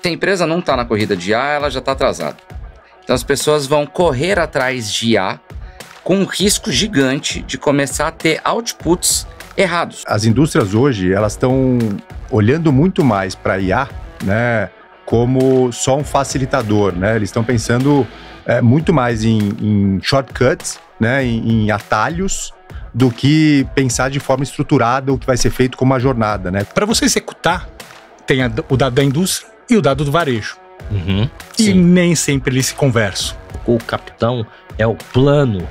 a empresa não está na corrida de IA, ela já está atrasada. Então as pessoas vão correr atrás de IA com um risco gigante de começar a ter outputs errados. As indústrias hoje, elas estão olhando muito mais para a IA, né, como só um facilitador, né? Eles estão pensando muito mais em shortcuts, né, em atalhos, do que pensar de forma estruturada o que vai ser feito como uma jornada, né? Para você executar, tem o dado da indústria e o dado do varejo. E Sim. nem sempre eles se conversam. O capitão é o plano,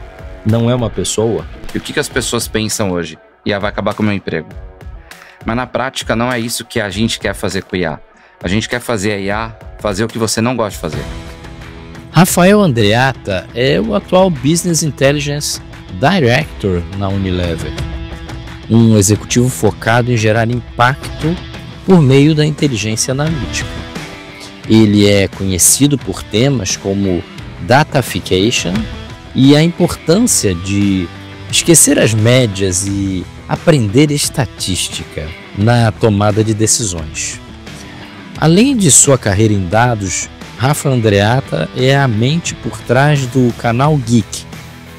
não é uma pessoa. E o que as pessoas pensam hoje? IA vai acabar com o meu emprego. Mas na prática não é isso que a gente quer fazer com IA. A gente quer fazer a IA fazer o que você não gosta de fazer. Rafael Andreatta é o atual Business Intelligence Director na Unilever. Um executivo focado em gerar impacto por meio da inteligência analítica. Ele é conhecido por temas como datafication e a importância de esquecer as médias e aprender estatística na tomada de decisões. Além de sua carreira em dados, Rafa Andreatta é a mente por trás do canal Geek,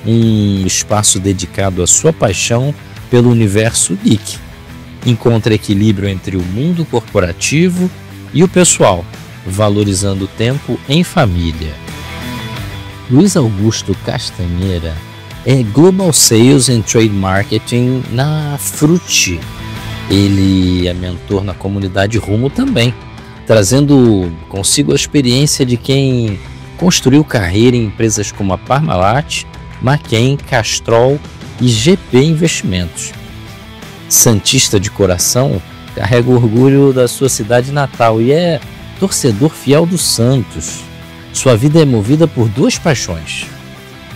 um espaço dedicado à sua paixão pelo universo geek. Encontra equilíbrio entre o mundo corporativo e o pessoal, valorizando o tempo em família. Luiz Augusto Castanheira é Global Sales and Trade Marketing na Frutti. Ele é mentor na comunidade Rumo também, trazendo consigo a experiência de quem construiu carreira em empresas como a Parmalat, Maquin, Castrol e GP Investimentos. Santista de coração, carrega o orgulho da sua cidade natal e é torcedor fiel do Santos. Sua vida é movida por duas paixões: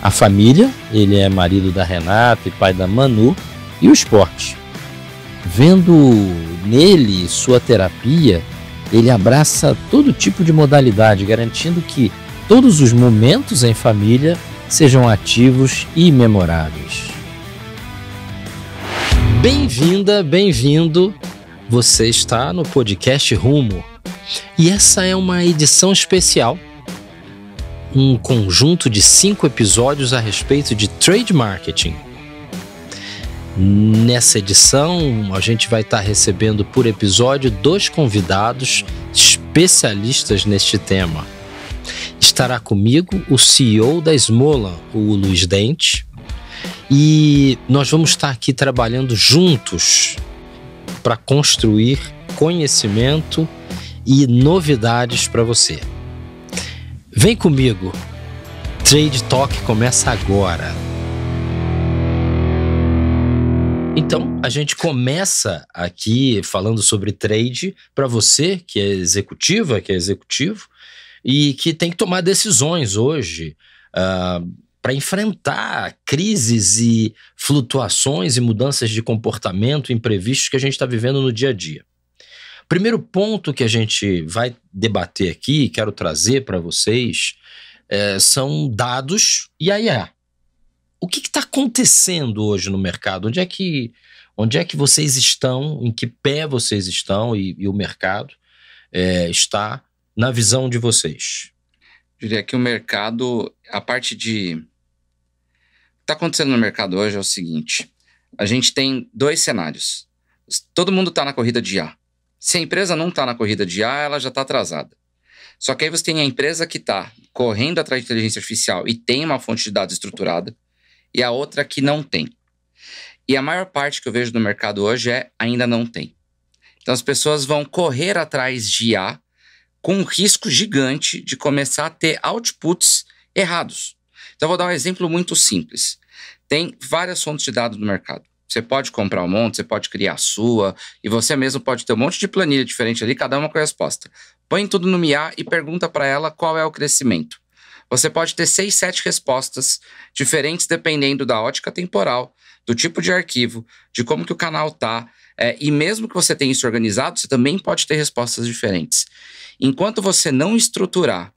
a família, ele é marido da Renata e pai da Manu, e o esporte. Vendo nele sua terapia, ele abraça todo tipo de modalidade, garantindo que todos os momentos em família sejam ativos e memoráveis. Bem-vinda, bem-vindo. Você está no podcast Rumo. E essa é uma edição especial. Um conjunto de 5 episódios a respeito de trade marketing. Nessa edição, a gente vai estar recebendo por episódio 2 convidados especialistas neste tema. Estará comigo o CEO da Smolan, o Luiz Dente, e nós vamos estar aqui trabalhando juntos para construir conhecimento e novidades para você. Vem comigo, Trade Talk começa agora. Então, a gente começa aqui falando sobre trade para você que é executiva, que é executivo e que tem que tomar decisões hoje para enfrentar crises e flutuações e mudanças de comportamento imprevistos que a gente está vivendo no dia a dia. Primeiro ponto que a gente vai debater aqui, quero trazer para vocês, são dados e a IA. O que está acontecendo hoje no mercado? Onde é que vocês estão, em que pé vocês estão e o mercado está na visão de vocês? Eu diria que o mercado, a parte de... O que está acontecendo no mercado hoje é o seguinte: a gente tem 2 cenários. Todo mundo está na corrida de IA. Se a empresa não está na corrida de IA, ela já está atrasada. Só que aí você tem a empresa que está correndo atrás de inteligência artificial e tem uma fonte de dados estruturada, e a outra que não tem. E a maior parte que eu vejo no mercado hoje ainda não tem. Então as pessoas vão correr atrás de IA com um risco gigante de começar a ter outputs errados. Então eu vou dar um exemplo muito simples. Tem várias fontes de dados no mercado. Você pode comprar um monte, você pode criar a sua, e você mesmo pode ter um monte de planilha diferente ali, cada uma com a resposta. Põe tudo no IA e pergunta para ela qual é o crescimento. Você pode ter 6, 7 respostas diferentes dependendo da ótica temporal, do tipo de arquivo, de como que o canal está. E mesmo que você tenha isso organizado, você também pode ter respostas diferentes. Enquanto você não estruturar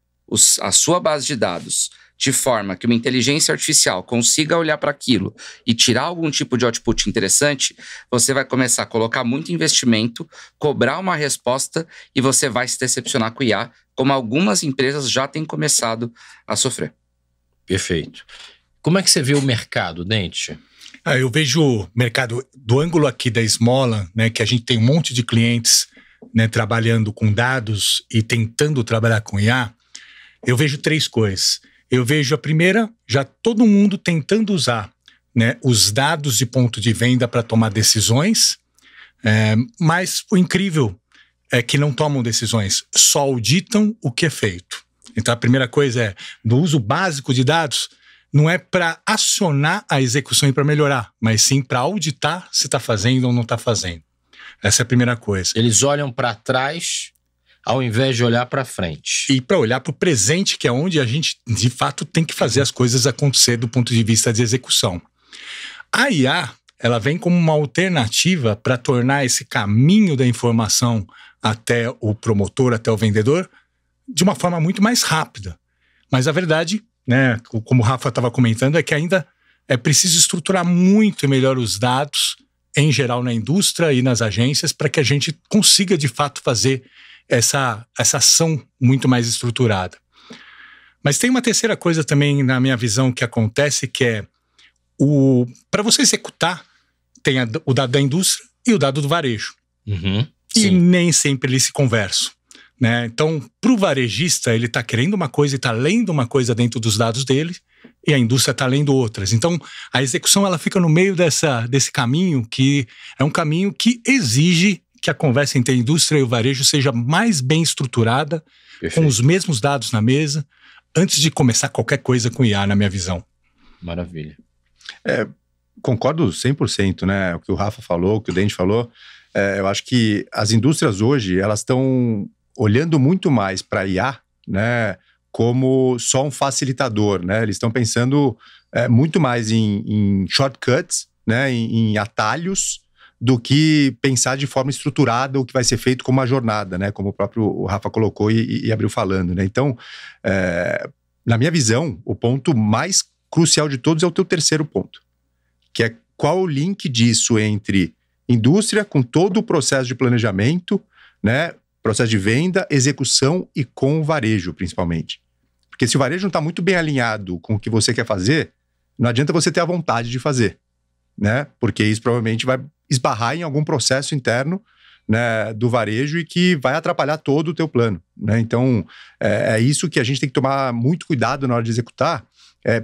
a sua base de dados de forma que uma inteligência artificial consiga olhar para aquilo e tirar algum tipo de output interessante, você vai começar a colocar muito investimento, cobrar uma resposta e você vai se decepcionar com o IA, como algumas empresas já têm começado a sofrer. Perfeito. Como é que você vê o mercado, Dente? Eu vejo o mercado do ângulo aqui da esmola, né, que a gente tem um monte de clientes, né, trabalhando com dados e tentando trabalhar com IA. Eu vejo 3 coisas. Eu vejo a primeira, já todo mundo tentando usar, né, os dados de ponto de venda para tomar decisões, mas o incrível é que não tomam decisões, só auditam o que é feito. Então a primeira coisa é, no uso básico de dados, não é para acionar a execução e para melhorar, mas sim para auditar se está fazendo ou não está fazendo. Essa é a primeira coisa. Eles olham para trás ao invés de olhar para frente. E para olhar para o presente, que é onde a gente, de fato, tem que fazer as coisas acontecer do ponto de vista de execução. A IA, ela vem como uma alternativa para tornar esse caminho da informação até o promotor, até o vendedor, de uma forma muito mais rápida. Mas a verdade, né, como o Rafa estava comentando, é que ainda é preciso estruturar muito melhor os dados, em geral na indústria e nas agências, para que a gente consiga, de fato, fazer essa ação muito mais estruturada. Mas tem uma terceira coisa também, na minha visão, que acontece, que é para você executar, tem o dado da indústria e o dado do varejo. Uhum, e nem sempre eles se conversam, né? Então, para o varejista, ele está querendo uma coisa e está lendo uma coisa dentro dos dados dele, e a indústria está lendo outras. Então, a execução ela fica no meio desse caminho, que é um caminho que exige que a conversa entre a indústria e o varejo seja mais bem estruturada, perfeito, com os mesmos dados na mesa, antes de começar qualquer coisa com IA, na minha visão. Maravilha. Concordo 100%, né? O que o Rafa falou, o que o Dente falou. Eu acho que as indústrias hoje, elas estão olhando muito mais para a IA, né, como só um facilitador, né? Eles estão pensando muito mais em shortcuts, né, em atalhos, do que pensar de forma estruturada o que vai ser feito como uma jornada, né? Como o próprio Rafa colocou e abriu falando, né? Então, na minha visão, o ponto mais crucial de todos é o teu terceiro ponto, que é qual o link disso entre indústria com todo o processo de planejamento, né? Processo de venda, execução e com o varejo, principalmente. Porque se o varejo não está muito bem alinhado com o que você quer fazer, não adianta você ter a vontade de fazer, né? Porque isso provavelmente vai esbarrar em algum processo interno, né, do varejo e que vai atrapalhar todo o teu plano, né? Então, é isso que a gente tem que tomar muito cuidado na hora de executar,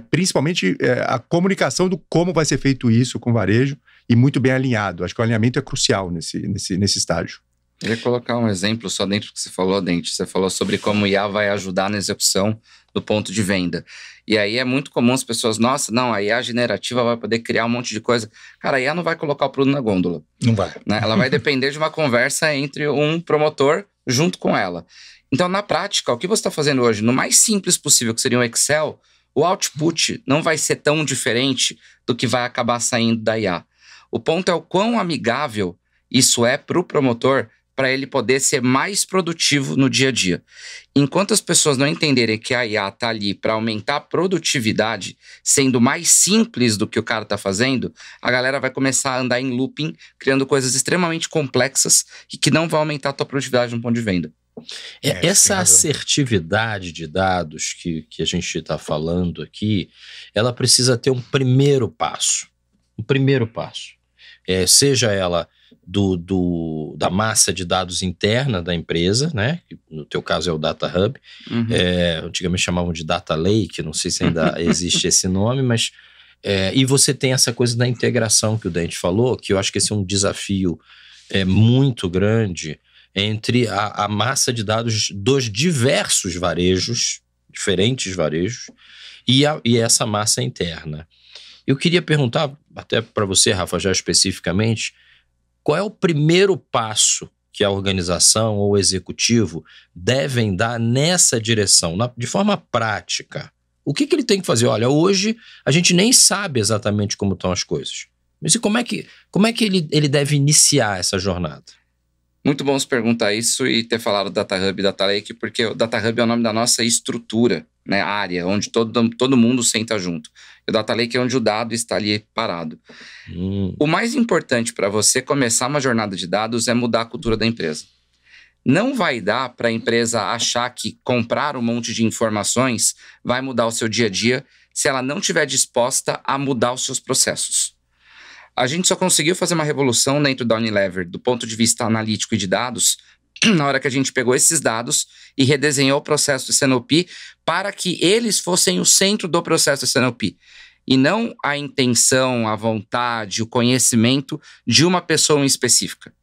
principalmente a comunicação do como vai ser feito isso com o varejo e muito bem alinhado. Acho que o alinhamento é crucial nesse estágio. Eu queria colocar um exemplo só dentro do que você falou, Dente. Você falou sobre como o IA vai ajudar na execução do ponto de venda. E aí é muito comum as pessoas, nossa, não, a IA generativa vai poder criar um monte de coisa. Cara, a IA não vai colocar o produto na gôndola. Não vai. Né? Ela vai depender de uma conversa entre um promotor junto com ela. Então, na prática, o que você está fazendo hoje, no mais simples possível, que seria um Excel, o output não vai ser tão diferente do que vai acabar saindo da IA. O ponto é o quão amigável isso é para o promotor, para ele poder ser mais produtivo no dia a dia. Enquanto as pessoas não entenderem que a IA está ali para aumentar a produtividade, sendo mais simples do que o cara está fazendo, a galera vai começar a andar em looping, criando coisas extremamente complexas e que não vão aumentar a tua produtividade no ponto de venda. Essa assertividade de dados que a gente está falando aqui, ela precisa ter um primeiro passo. Um primeiro passo. Seja ela da massa de dados interna da empresa, né? Que no teu caso é o Data Hub. Uhum. Antigamente chamavam de Data Lake, não sei se ainda existe esse nome, mas... e você tem essa coisa da integração que o Dente falou, que eu acho que esse é um desafio muito grande entre a massa de dados dos diversos varejos, diferentes varejos, e essa massa interna. Eu queria perguntar, até para você, Rafa, já especificamente, qual é o primeiro passo que a organização ou o executivo devem dar nessa direção, de forma prática? O que ele tem que fazer? Olha, hoje a gente nem sabe exatamente como estão as coisas. Mas e como é que ele deve iniciar essa jornada? Muito bom você perguntar isso e ter falado Data Hub e Data Lake, porque o Data Hub é o nome da nossa estrutura, né, área, onde todo mundo senta junto. E o Data Lake é onde o dado está ali parado. O mais importante para você começar uma jornada de dados é mudar a cultura da empresa. Não vai dar para a empresa achar que comprar um monte de informações vai mudar o seu dia a dia se ela não estiver disposta a mudar os seus processos. A gente só conseguiu fazer uma revolução dentro da Unilever do ponto de vista analítico e de dados na hora que a gente pegou esses dados e redesenhou o processo do S&OP para que eles fossem o centro do processo do S&OP e não a intenção, a vontade, o conhecimento de uma pessoa específica.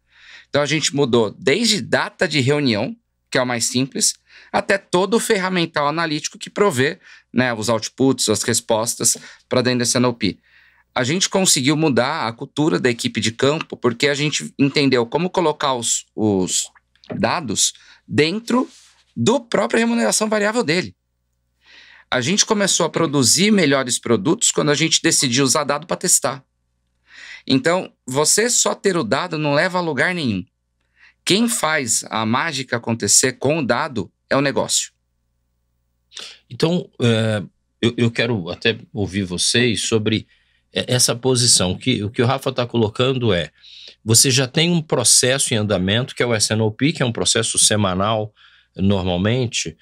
Então a gente mudou desde data de reunião, que é o mais simples, até todo o ferramental analítico que provê, né, os outputs, as respostas para dentro do S&OP. A gente conseguiu mudar a cultura da equipe de campo porque a gente entendeu como colocar os dados dentro do própria remuneração variável dele. A gente começou a produzir melhores produtos quando a gente decidiu usar dado para testar. Então, você só ter o dado não leva a lugar nenhum. Quem faz a mágica acontecer com o dado é o negócio. Então, eu quero até ouvir vocês sobre essa posição. O que o Rafa está colocando é, você já tem um processo em andamento, que é o S&OP, que é um processo semanal, normalmente,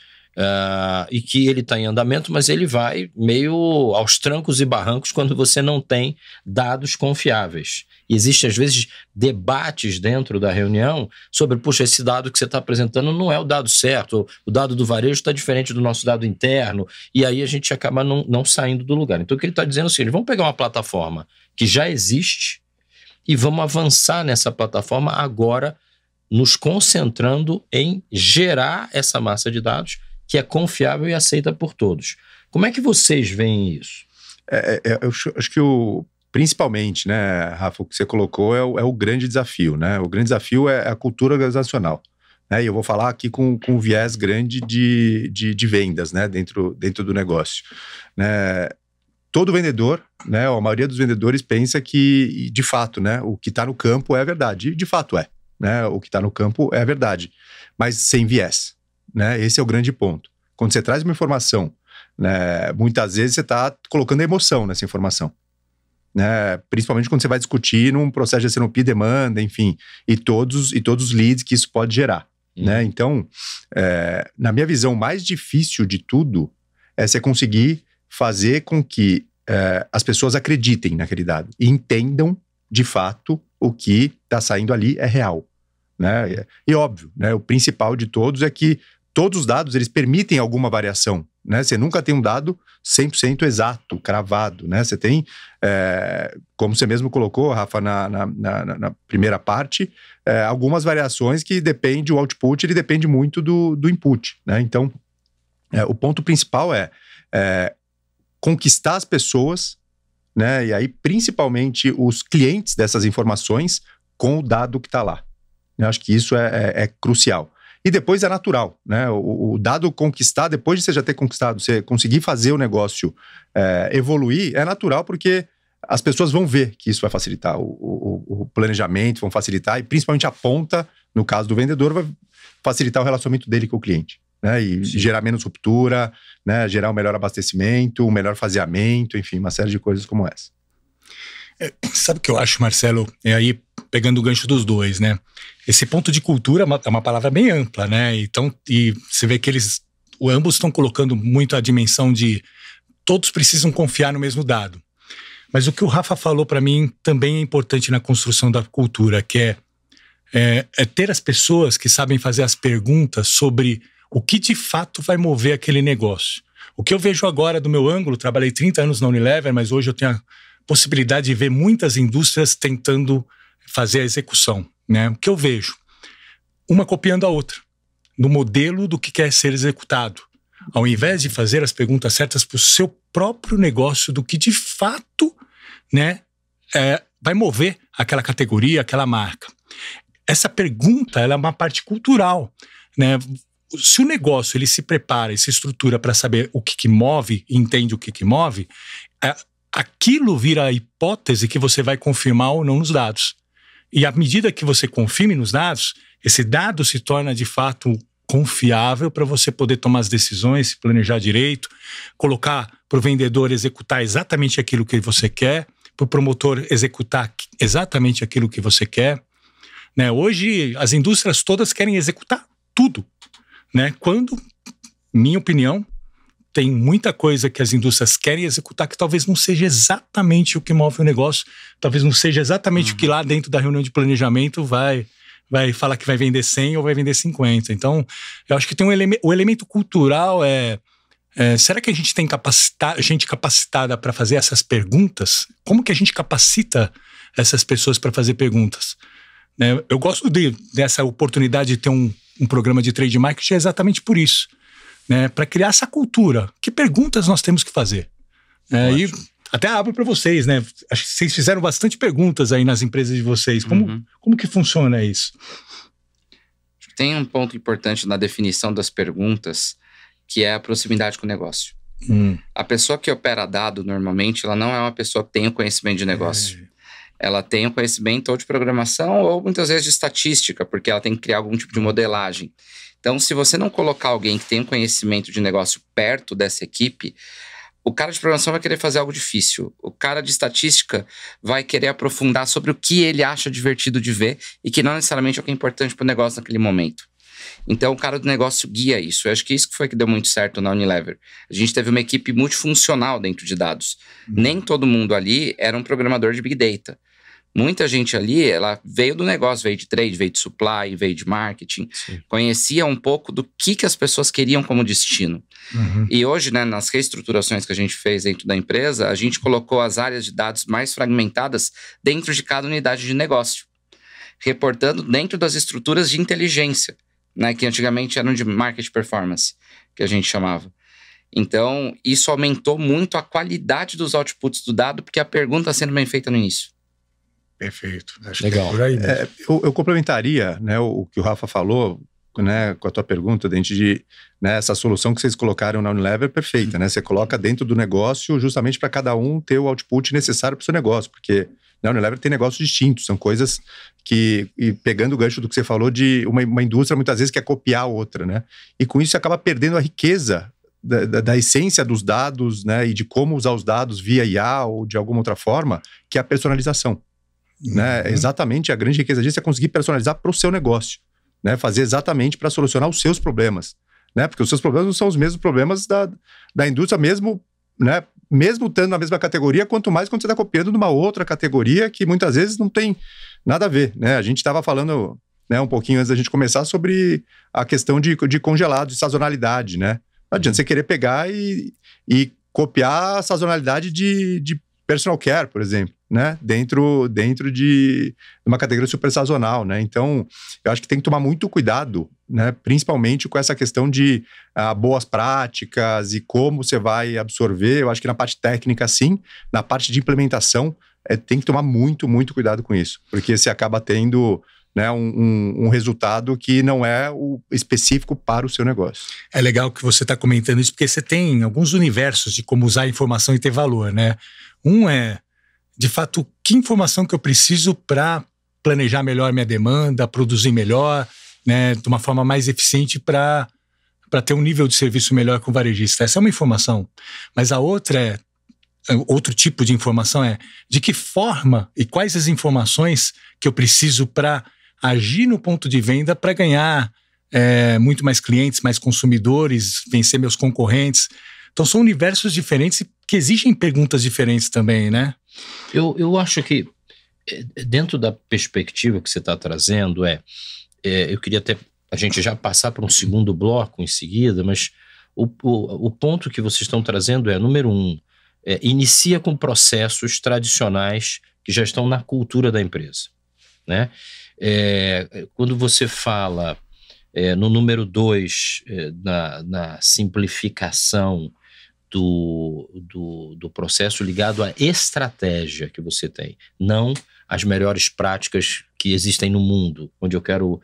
e que ele está em andamento, mas ele vai meio aos trancos e barrancos quando você não tem dados confiáveis. E existem, às vezes, debates dentro da reunião sobre, puxa, esse dado que você está apresentando não é o dado certo, o dado do varejo está diferente do nosso dado interno, e aí a gente acaba não saindo do lugar. Então o que ele está dizendo é o seguinte, vamos pegar uma plataforma que já existe e vamos avançar nessa plataforma agora, nos concentrando em gerar essa massa de dados que é confiável e aceita por todos. Como é que vocês veem isso? Eu acho que principalmente, né, Rafa, o que você colocou é o grande desafio, né? O grande desafio é a cultura organizacional. Né? E eu vou falar aqui com um viés grande de vendas, né, dentro do negócio. Né? Todo vendedor, né, a maioria dos vendedores pensa que, de fato, né, o que está no campo é a verdade. E de fato é. Né? O que está no campo é a verdade, mas sem viés. Né? Esse é o grande ponto. Quando você traz uma informação, né, muitas vezes você está colocando emoção nessa informação. Né? Principalmente quando você vai discutir num processo de S&OP, demanda, enfim, e todos os leads que isso pode gerar. Né? Então, na minha visão, o mais difícil de tudo é você conseguir fazer com que as pessoas acreditem naquele dado e entendam, de fato, o que está saindo ali é real. Né? E óbvio, né, o principal de todos é que todos os dados, eles permitem alguma variação. Né? Você nunca tem um dado 100% exato, cravado. Né? Você tem, como você mesmo colocou, Rafa, na primeira parte, algumas variações que depende, o output ele depende muito do input. Né? Então, o ponto principal é conquistar as pessoas, né? E aí principalmente os clientes dessas informações com o dado que está lá. Eu acho que isso é crucial. E depois é natural, né? O dado conquistar, depois de você já ter conquistado, você conseguir fazer o negócio evoluir, é natural porque as pessoas vão ver que isso vai facilitar o planejamento, vão facilitar, e principalmente a ponta, no caso do vendedor, vai facilitar o relacionamento dele com o cliente. Né? E gerar menos ruptura, né? Gerar um melhor abastecimento, um melhor faseamento, enfim, uma série de coisas como essa. Sabe o que eu acho, Marcelo? Aí pegando o gancho dos dois, né? Esse ponto de cultura é uma palavra bem ampla, né? Então, e você vê que ambos estão colocando muito a dimensão de todos precisam confiar no mesmo dado. Mas o que o Rafa falou para mim também é importante na construção da cultura, que é ter as pessoas que sabem fazer as perguntas sobre o que de fato vai mover aquele negócio. O que eu vejo agora do meu ângulo, trabalhei 30 anos na Unilever, mas hoje eu tenho a possibilidade de ver muitas indústrias tentando fazer a execução. Né? O que eu vejo? Uma copiando a outra, no modelo do que quer ser executado. Ao invés de fazer as perguntas certas para o seu próprio negócio, do que de fato, né, vai mover aquela categoria, aquela marca. Essa pergunta ela é uma parte cultural. Né? Se o negócio ele se prepara e se estrutura para saber o que move, entende o que move, aquilo vira a hipótese que você vai confirmar ou não nos dados. E à medida que você confirme nos dados, esse dado se torna de fato confiável para você poder tomar as decisões, se planejar direito, colocar para o vendedor executar exatamente aquilo que você quer, para o promotor executar exatamente aquilo que você quer. Né? Hoje, as indústrias todas querem executar tudo. Né? Quando, minha opinião, tem muita coisa que as indústrias querem executar que talvez não seja exatamente o que move o negócio, talvez não seja exatamente o que lá dentro da reunião de planejamento vai falar que vai vender 100 ou vai vender 50. Então, eu acho que tem o elemento cultural será que a gente tem gente capacitada para fazer essas perguntas? Como que a gente capacita essas pessoas para fazer perguntas? Né? Eu gosto dessa oportunidade de ter um programa de trade marketing exatamente por isso. Né, para criar essa cultura. Que perguntas nós temos que fazer? E até abro para vocês, né? Acho que vocês fizeram bastante perguntas aí nas empresas de vocês. Como que funciona isso? Tem um ponto importante na definição das perguntas, que é a proximidade com o negócio. A pessoa que opera dado, normalmente, ela não é uma pessoa que tem o conhecimento de negócio. Ela tem o conhecimento ou de programação ou muitas vezes de estatística, porque ela tem que criar algum tipo de modelagem. Então, se você não colocar alguém que tem um conhecimento de negócio perto dessa equipe, o cara de programação vai querer fazer algo difícil. O cara de estatística vai querer aprofundar sobre o que ele acha divertido de ver e que não necessariamente é o que é importante para o negócio naquele momento. Então, o cara do negócio guia isso. Eu acho que isso que foi que deu muito certo na Unilever. A gente teve uma equipe multifuncional dentro de dados. Nem todo mundo ali era um programador de Big Data. Muita gente ali, ela veio do negócio, veio de trade, veio de supply, veio de marketing. Sim. Conhecia um pouco do que as pessoas queriam como destino. E hoje, né, nas reestruturações que a gente fez dentro da empresa, a gente colocou as áreas de dados mais fragmentadas dentro de cada unidade de negócio, reportando dentro das estruturas de inteligência, né, que antigamente eram de market performance, que a gente chamava. Então, isso aumentou muito a qualidade dos outputs do dado, porque a pergunta está sendo bem feita no início. Perfeito. Acho legal. Que é por aí mesmo. Eu complementaria, né, o que o Rafa falou, né, com a tua pergunta, dentro de, né, essa solução que vocês colocaram na Unilever é perfeita, né? Você coloca dentro do negócio justamente para cada um ter o output necessário para o seu negócio, porque na Unilever tem negócios distintos, são coisas que, e pegando o gancho do que você falou, de uma indústria muitas vezes quer copiar a outra, né? E com isso você acaba perdendo a riqueza da essência dos dados, né, e de como usar os dados via IA ou de alguma outra forma, que é a personalização. Né? Exatamente, a grande riqueza disso é conseguir personalizar para o seu negócio, né? Fazer exatamente para solucionar os seus problemas, né? Porque os seus problemas não são os mesmos problemas da indústria, mesmo, né? Mesmo estando na mesma categoria, quanto mais quando você está copiando de uma outra categoria que muitas vezes não tem nada a ver, né? A gente estava falando, né, um pouquinho antes da gente começar sobre a questão de congelado, de sazonalidade, né? Não adianta você querer pegar e copiar a sazonalidade de personal care, por exemplo, né? Dentro de uma categoria super sazonal, né? Então, eu acho que tem que tomar muito cuidado, né? Principalmente com essa questão de boas práticas e como você vai absorver. Eu acho que na parte técnica, sim. Na parte de implementação, tem que tomar muito, muito cuidado com isso. Porque você acaba tendo, né, um resultado que não é o específico para o seu negócio. É legal que você está comentando isso, porque você tem alguns universos de como usar a informação e ter valor, né? Um é, de fato, que informação que eu preciso para planejar melhor minha demanda, produzir melhor, né, de uma forma mais eficiente para ter um nível de serviço melhor com o varejista. Essa é uma informação. Mas a outra outro tipo de informação é de que forma e quais as informações que eu preciso para agir no ponto de venda para ganhar muito mais clientes, mais consumidores, vencer meus concorrentes. Então são universos diferentes que exigem perguntas diferentes também, né? Eu acho que dentro da perspectiva que você está trazendo, eu queria até a gente já passar para um segundo bloco em seguida, mas o ponto que vocês estão trazendo número 1, inicia com processos tradicionais que já estão na cultura da empresa, né? Quando você fala no número 2, na simplificação do processo ligado à estratégia que você tem, não as melhores práticas que existem no mundo, onde eu quero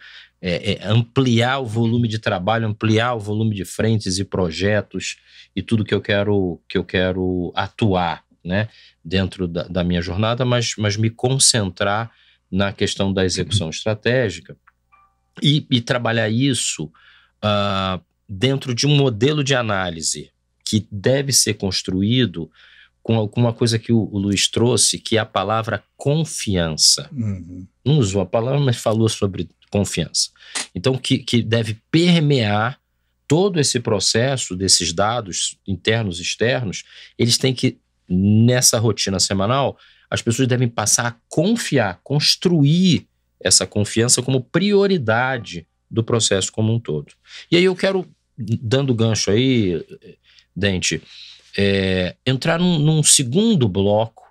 ampliar o volume de trabalho, ampliar o volume de frentes e projetos e tudo que eu quero atuar, né, dentro da minha jornada, mas me concentrar na questão da execução estratégica. e trabalhar isso dentro de um modelo de análise que deve ser construído com uma coisa que o Luiz trouxe, que é a palavra confiança. Não usou a palavra, mas falou sobre confiança. Então, que deve permear todo esse processo desses dados internos e externos. Eles têm que, nessa rotina semanal, as pessoas devem passar a confiar, construir essa confiança como prioridade do processo como um todo. E aí eu quero, dando gancho aí, Dente, entrar num segundo bloco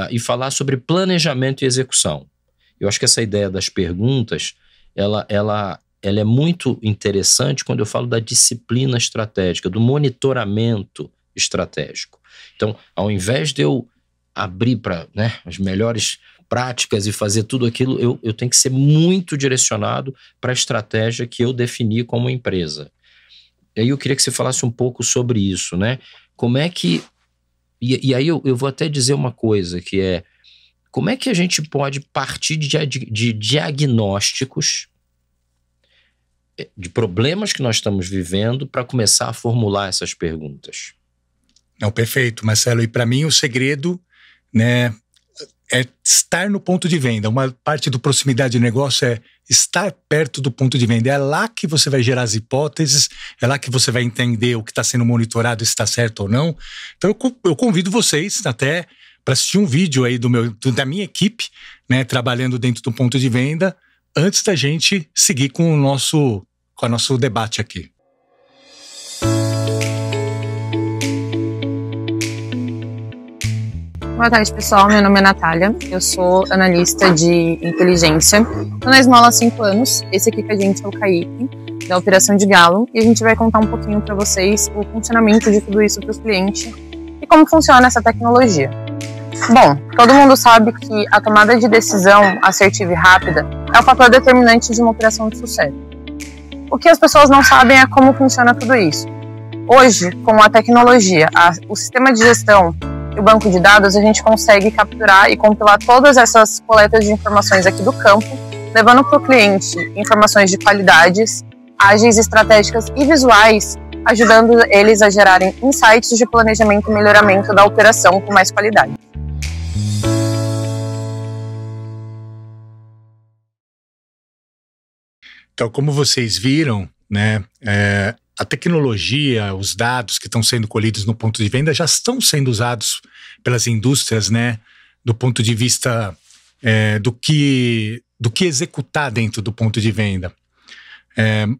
e falar sobre planejamento e execução. Eu acho que essa ideia das perguntas, ela é muito interessante quando eu falo da disciplina estratégica, do monitoramento estratégico. Então, ao invés de eu abrir para, né, as melhores práticas e fazer tudo aquilo, eu tenho que ser muito direcionado para a estratégia que eu defini como empresa. E aí eu queria que você falasse um pouco sobre isso, né? Como é que... E aí eu vou até dizer uma coisa, que é... Como é que a gente pode partir de diagnósticos de problemas que nós estamos vivendo para começar a formular essas perguntas? Não, perfeito, Marcelo. E para mim o segredo, né, é estar no ponto de venda. Uma parte do proximidade de negócio é estar perto do ponto de venda. É lá que você vai gerar as hipóteses, é lá que você vai entender o que está sendo monitorado, se está certo ou não. Então eu convido vocês até para assistir um vídeo aí da minha equipe, né, trabalhando dentro do ponto de venda, antes da gente seguir com o nosso debate aqui. Boa tarde, pessoal. Meu nome é Natália. Eu sou analista de inteligência. Estou na Esmola há 5 anos. Esse aqui com a gente é o Kaique, da operação de Galo. E a gente vai contar um pouquinho para vocês o funcionamento de tudo isso para os clientes e como funciona essa tecnologia. Bom, todo mundo sabe que a tomada de decisão assertiva e rápida é o fator determinante de uma operação de sucesso. O que as pessoas não sabem é como funciona tudo isso. Hoje, com a tecnologia, o sistema de gestão e o banco de dados, a gente consegue capturar e compilar todas essas coletas de informações aqui do campo, levando para o cliente informações de qualidades, ágeis, estratégicas e visuais, ajudando eles a gerarem insights de planejamento e melhoramento da operação com mais qualidade. Então, como vocês viram, né, a tecnologia, os dados que estão sendo colhidos no ponto de venda já estão sendo usados pelas indústrias, né, do ponto de vista do que executar dentro do ponto de venda.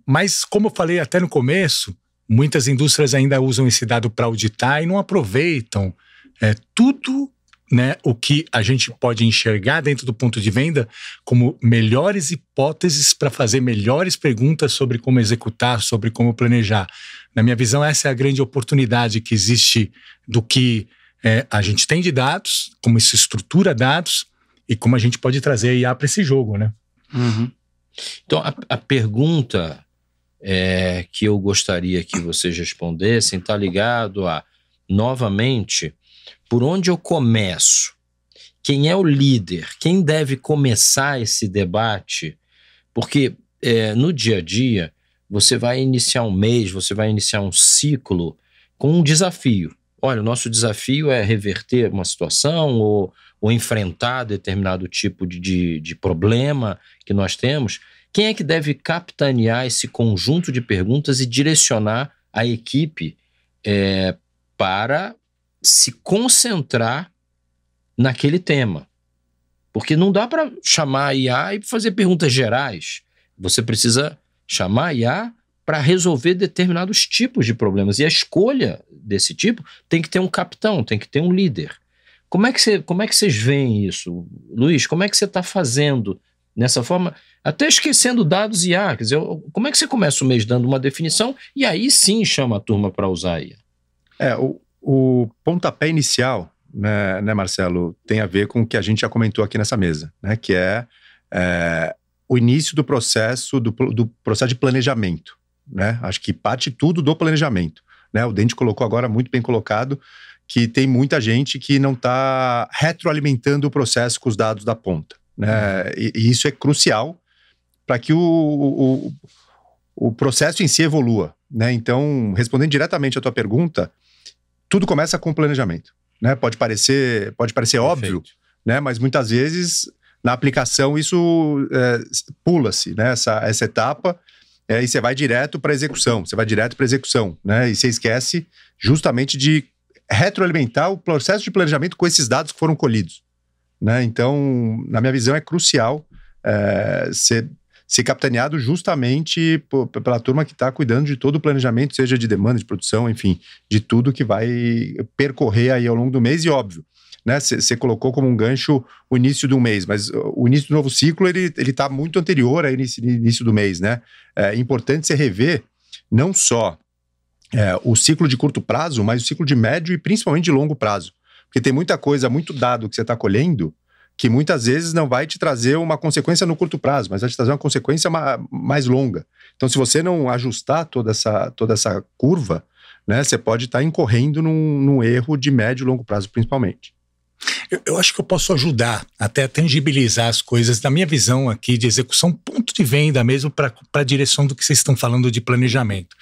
Mas, como eu falei até no começo, muitas indústrias ainda usam esse dado para auditar e não aproveitam tudo, né, o que a gente pode enxergar dentro do ponto de venda como melhores hipóteses para fazer melhores perguntas sobre como executar, sobre como planejar. Na minha visão, essa é a grande oportunidade que existe do que a gente tem de dados, como isso estrutura dados e como a gente pode trazer a IA para esse jogo, né? Uhum. Então, a pergunta que eu gostaria que vocês respondessem está ligado a, novamente, por onde eu começo? Quem é o líder? Quem deve começar esse debate? Porque no dia a dia, você vai iniciar um mês, você vai iniciar um ciclo com um desafio. Olha, o nosso desafio é reverter uma situação ou enfrentar determinado tipo de problema que nós temos. Quem é que deve capitanear esse conjunto de perguntas e direcionar a equipe para se concentrar naquele tema? Porque não dá para chamar a IA e fazer perguntas gerais. Você precisa chamar a IA para resolver determinados tipos de problemas. E a escolha desse tipo tem que ter um capitão, tem que ter um líder. Como é que vocês veem isso? Luiz, como é que você está fazendo nessa forma? Até esquecendo dados e IA. Quer dizer, como é que você começa o mês dando uma definição e aí sim chama a turma para usar a IA? O pontapé inicial, né, Marcelo, tem a ver com o que a gente já comentou aqui nessa mesa, né, que é o início do processo de planejamento, né? Acho que parte tudo do planejamento, né? O Dente colocou agora, muito bem colocado, que tem muita gente que não está retroalimentando o processo com os dados da ponta, né? E isso é crucial, para que o processo em si evolua, né? Então, respondendo diretamente à tua pergunta, tudo começa com planejamento, né? Pode parecer óbvio, né? Mas muitas vezes na aplicação isso pula-se, né? Essa etapa, e você vai direto para a execução, né? E você esquece justamente de retroalimentar o processo de planejamento com esses dados que foram colhidos, né? Então, na minha visão, é crucial ser capitaneado justamente pela turma que está cuidando de todo o planejamento, seja de demanda, de produção, enfim, de tudo que vai percorrer aí ao longo do mês. E óbvio, né, você colocou como um gancho o início do mês, mas o início do novo ciclo, ele está muito anterior ao início do mês, né? É importante você rever não só o ciclo de curto prazo, mas o ciclo de médio e principalmente de longo prazo. Porque tem muita coisa, muito dado que você está colhendo, que muitas vezes não vai te trazer uma consequência no curto prazo, mas vai te trazer uma consequência mais longa. Então, se você não ajustar toda essa curva, né, você pode estar incorrendo num erro de médio e longo prazo, principalmente. Eu acho que eu posso ajudar até a tangibilizar as coisas da minha visão aqui de execução, ponto de venda mesmo para a direção do que vocês estão falando de planejamento.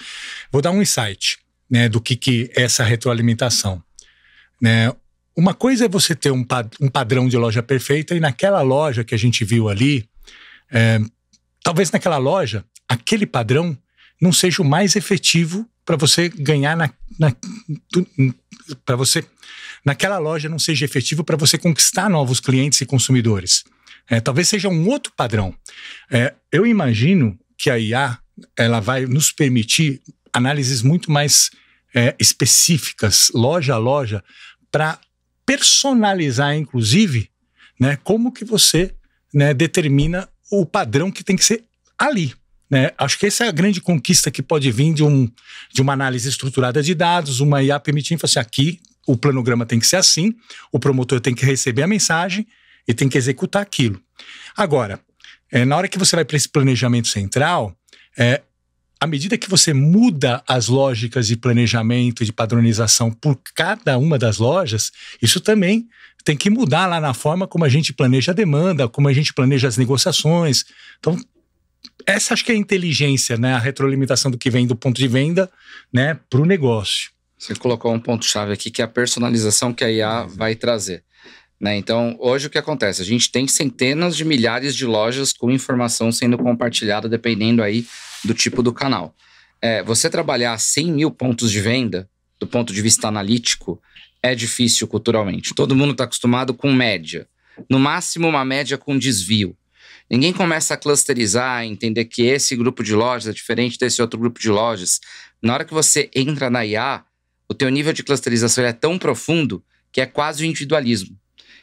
Vou dar um insight, né, do que é essa retroalimentação, né? Uma coisa é você ter um padrão de loja perfeita e naquela loja que a gente viu ali, talvez naquela loja, aquele padrão não seja o mais efetivo para você ganhar naquela loja não seja efetivo para você conquistar novos clientes e consumidores. Talvez seja um outro padrão. Eu imagino que a IA ela vai nos permitir análises muito mais específicas, loja a loja, para personalizar, inclusive, né, como que você, né, determina o padrão que tem que ser ali, né? Acho que essa é a grande conquista que pode vir de uma análise estruturada de dados, uma IA permitindo, assim, aqui o planograma tem que ser assim, o promotor tem que receber a mensagem e tem que executar aquilo. Agora, na hora que você vai para esse planejamento central, à medida que você muda as lógicas de planejamento e de padronização por cada uma das lojas, isso também tem que mudar lá na forma como a gente planeja a demanda, como a gente planeja as negociações. Então, essa acho que é a inteligência, né? A retroalimentação do que vem do ponto de venda, né, para o negócio. Você colocou um ponto-chave aqui, que é a personalização que a IA vai trazer, né? Então, hoje o que acontece? A gente tem centenas de milhares de lojas com informação sendo compartilhada, dependendo aí do tipo do canal. Você trabalhar 100 mil pontos de venda, do ponto de vista analítico, é difícil culturalmente. Todo mundo está acostumado com média. No máximo, uma média com desvio. Ninguém começa a clusterizar, entender que esse grupo de lojas é diferente desse outro grupo de lojas. Na hora que você entra na IA, o teu nível de clusterização é tão profundo que é quase o individualismo.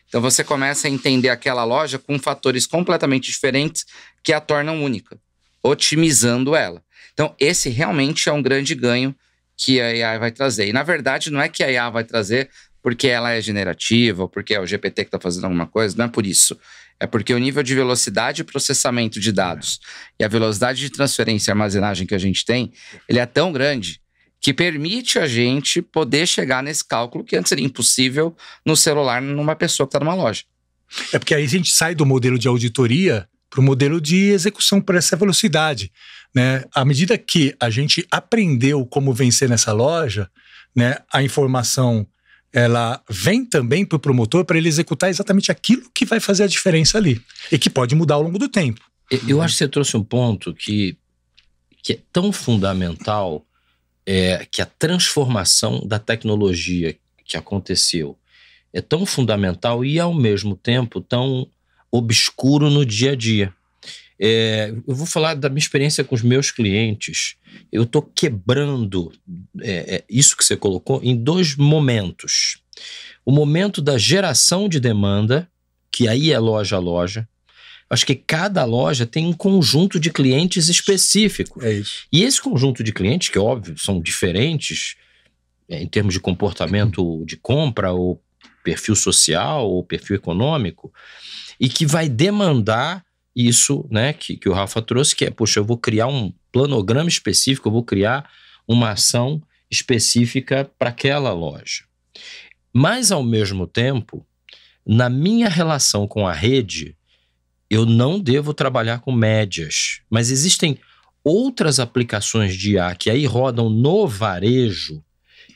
Então você começa a entender aquela loja com fatores completamente diferentes que a tornam única, otimizando ela. Então esse realmente é um grande ganho que a IA vai trazer. E na verdade não é que a IA vai trazer porque ela é generativa ou porque é o GPT que está fazendo alguma coisa, não é por isso. É porque o nível de velocidade de processamento de dados e a velocidade de transferência e armazenagem que a gente tem, ele é tão grande que permite a gente poder chegar nesse cálculo que antes seria impossível no celular numa pessoa que está numa loja. É porque aí a gente sai do modelo de auditoria para o modelo de execução por essa velocidade, né? À medida que a gente aprendeu como vencer nessa loja, né, a informação ela vem também para o promotor para ele executar exatamente aquilo que vai fazer a diferença ali e que pode mudar ao longo do tempo. Eu acho que você trouxe um ponto que é tão fundamental, que a transformação da tecnologia que aconteceu é tão fundamental e ao mesmo tempo tão obscuro no dia a dia. Eu vou falar da minha experiência com os meus clientes. Eu estou quebrando isso que você colocou em dois momentos. O momento da geração de demanda, que aí é loja a loja. Acho que cada loja tem um conjunto de clientes específico. É isso. E esse conjunto de clientes, que óbvio são diferentes em termos de comportamento de compra, ou perfil social, ou perfil econômico, e que vai demandar isso, né, que o Rafa trouxe, que é, poxa, eu vou criar um planograma específico, eu vou criar uma ação específica para aquela loja. Mas, ao mesmo tempo, na minha relação com a rede, eu não devo trabalhar com médias. Mas existem outras aplicações de IA que aí rodam no varejo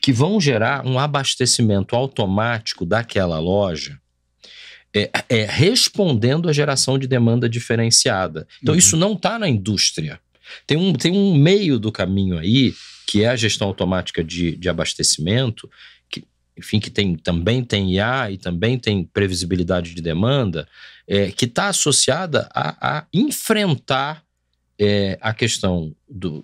que vão gerar um abastecimento automático daquela loja, respondendo à geração de demanda diferenciada. Então, isso não está na indústria. Tem um meio do caminho aí, que é a gestão automática de abastecimento, que, enfim, que também tem IA e também tem previsibilidade de demanda, que está associada a enfrentar a questão de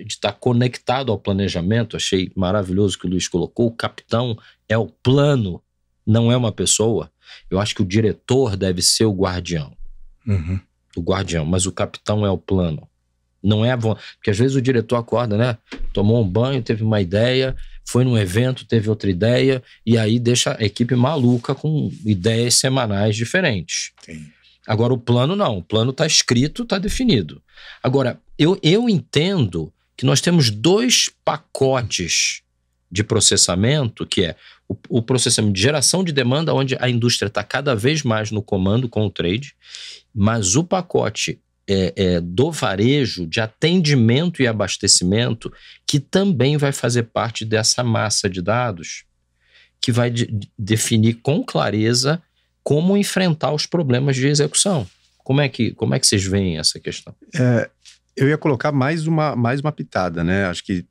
estar conectado ao planejamento. Achei maravilhoso que o Luiz colocou. O capitão é o plano, não é uma pessoa. Eu acho que o diretor deve ser o guardião. O guardião, mas o capitão é o plano. Não é porque às vezes o diretor acorda, né? Tomou um banho, teve uma ideia, foi num evento, teve outra ideia, e aí deixa a equipe maluca com ideias semanais diferentes. Sim. Agora, o plano não. O plano está escrito, está definido. Agora, eu entendo que nós temos 2 pacotes de processamento, que é o processamento de geração de demanda, onde a indústria está cada vez mais no comando com o trade, mas o pacote do varejo, de atendimento e abastecimento, que também vai fazer parte dessa massa de dados, que vai definir com clareza como enfrentar os problemas de execução. Como é que vocês veem essa questão? Eu ia colocar mais uma pitada, né? Acho que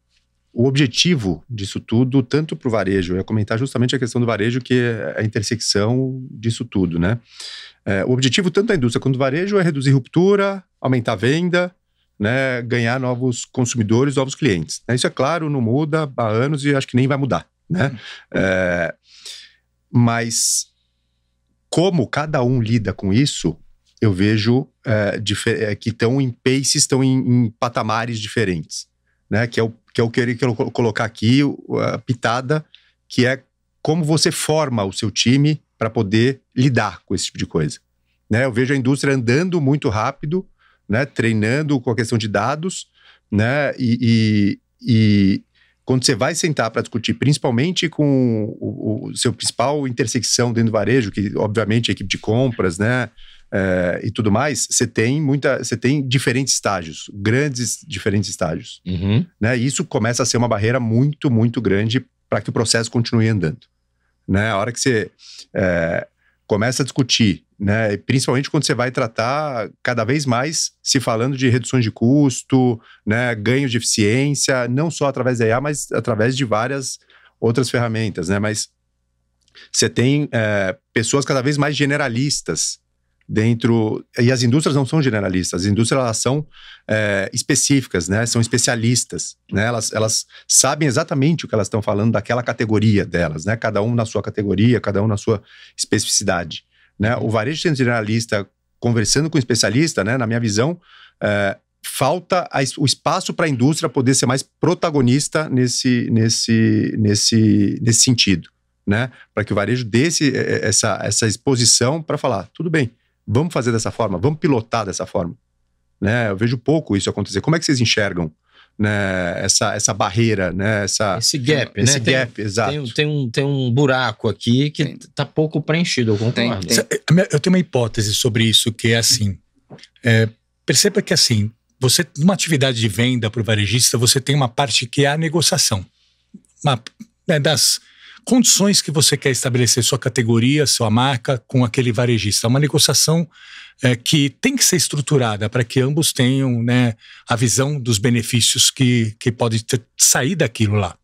o objetivo disso tudo, tanto para o varejo, eu ia comentar justamente a questão do varejo, que é a intersecção disso tudo, né? O objetivo tanto da indústria quanto do varejo é reduzir ruptura, aumentar a venda, né? Ganhar novos consumidores, novos clientes. Isso é claro, não muda há anos e acho que nem vai mudar, né? Mas como cada um lida com isso, eu vejo que estão em paces, estão em patamares diferentes, né? Que é o que eu queria colocar aqui, a pitada, que é como você forma o seu time para poder lidar com esse tipo de coisa, né? Eu vejo a indústria andando muito rápido, né? Treinando com a questão de dados, né? E quando você vai sentar para discutir, principalmente com o seu principal intersecção dentro do varejo, que obviamente é a equipe de compras, né? E tudo mais, você tem diferentes estágios, grandes diferentes estágios, né? E isso começa a ser uma barreira muito, muito grande para que o processo continue andando, né? A hora que você começa a discutir, né? Principalmente quando você vai tratar cada vez mais se falando de reduções de custo, né? Ganho de eficiência, não só através da IA, mas através de várias outras ferramentas, né? Mas você tem pessoas cada vez mais generalistas dentro, e as indústrias não são generalistas, as indústrias elas são específicas, né? São especialistas, né? Elas sabem exatamente o que elas estão falando daquela categoria delas, né? Cada um na sua categoria, cada um na sua especificidade, né? O varejo sendo generalista, conversando com o especialista, né? Na minha visão, falta o espaço para a indústria poder ser mais protagonista nesse sentido, né? Para que o varejo desse essa exposição para falar, tudo bem, vamos fazer dessa forma, vamos pilotar dessa forma, né? Eu vejo pouco isso acontecer. Como é que vocês enxergam, né, essa barreira, né? Esse gap, né? Esse gap, exato. Tem um buraco aqui que está pouco preenchido, eu concordo. Eu tenho uma hipótese sobre isso, que é assim, perceba que assim, você, numa atividade de venda para o varejista, você tem uma parte que é a negociação, das condições que você quer estabelecer sua categoria, sua marca com aquele varejista. É uma negociação que tem que ser estruturada para que ambos tenham, né, a visão dos benefícios que pode sair daquilo lá.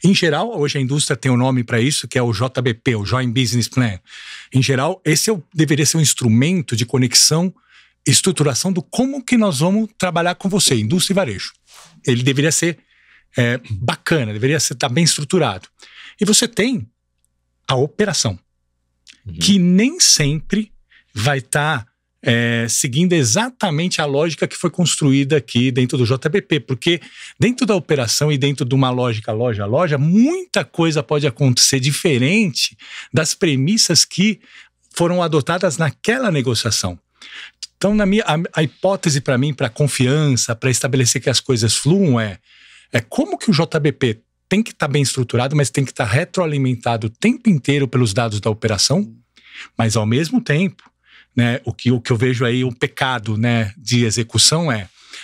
Em geral, hoje a indústria tem um nome para isso, que é o JBP, o Joint Business Plan. Em geral, esse deveria ser um instrumento de conexão, estruturação do como que nós vamos trabalhar com você, indústria e varejo. Ele deveria ser bacana, deveria estar bem estruturado. E você tem a operação, que nem sempre vai estar seguindo exatamente a lógica que foi construída aqui dentro do JBP, porque dentro da operação e dentro de uma lógica loja a loja, muita coisa pode acontecer diferente das premissas que foram adotadas naquela negociação. Então, a hipótese para mim, para confiança, para estabelecer que as coisas fluam é como que o JBP tem que estar bem estruturado, mas tem que estar retroalimentado o tempo inteiro pelos dados da operação, mas ao mesmo tempo né, o que eu vejo aí, um pecado, né, de execução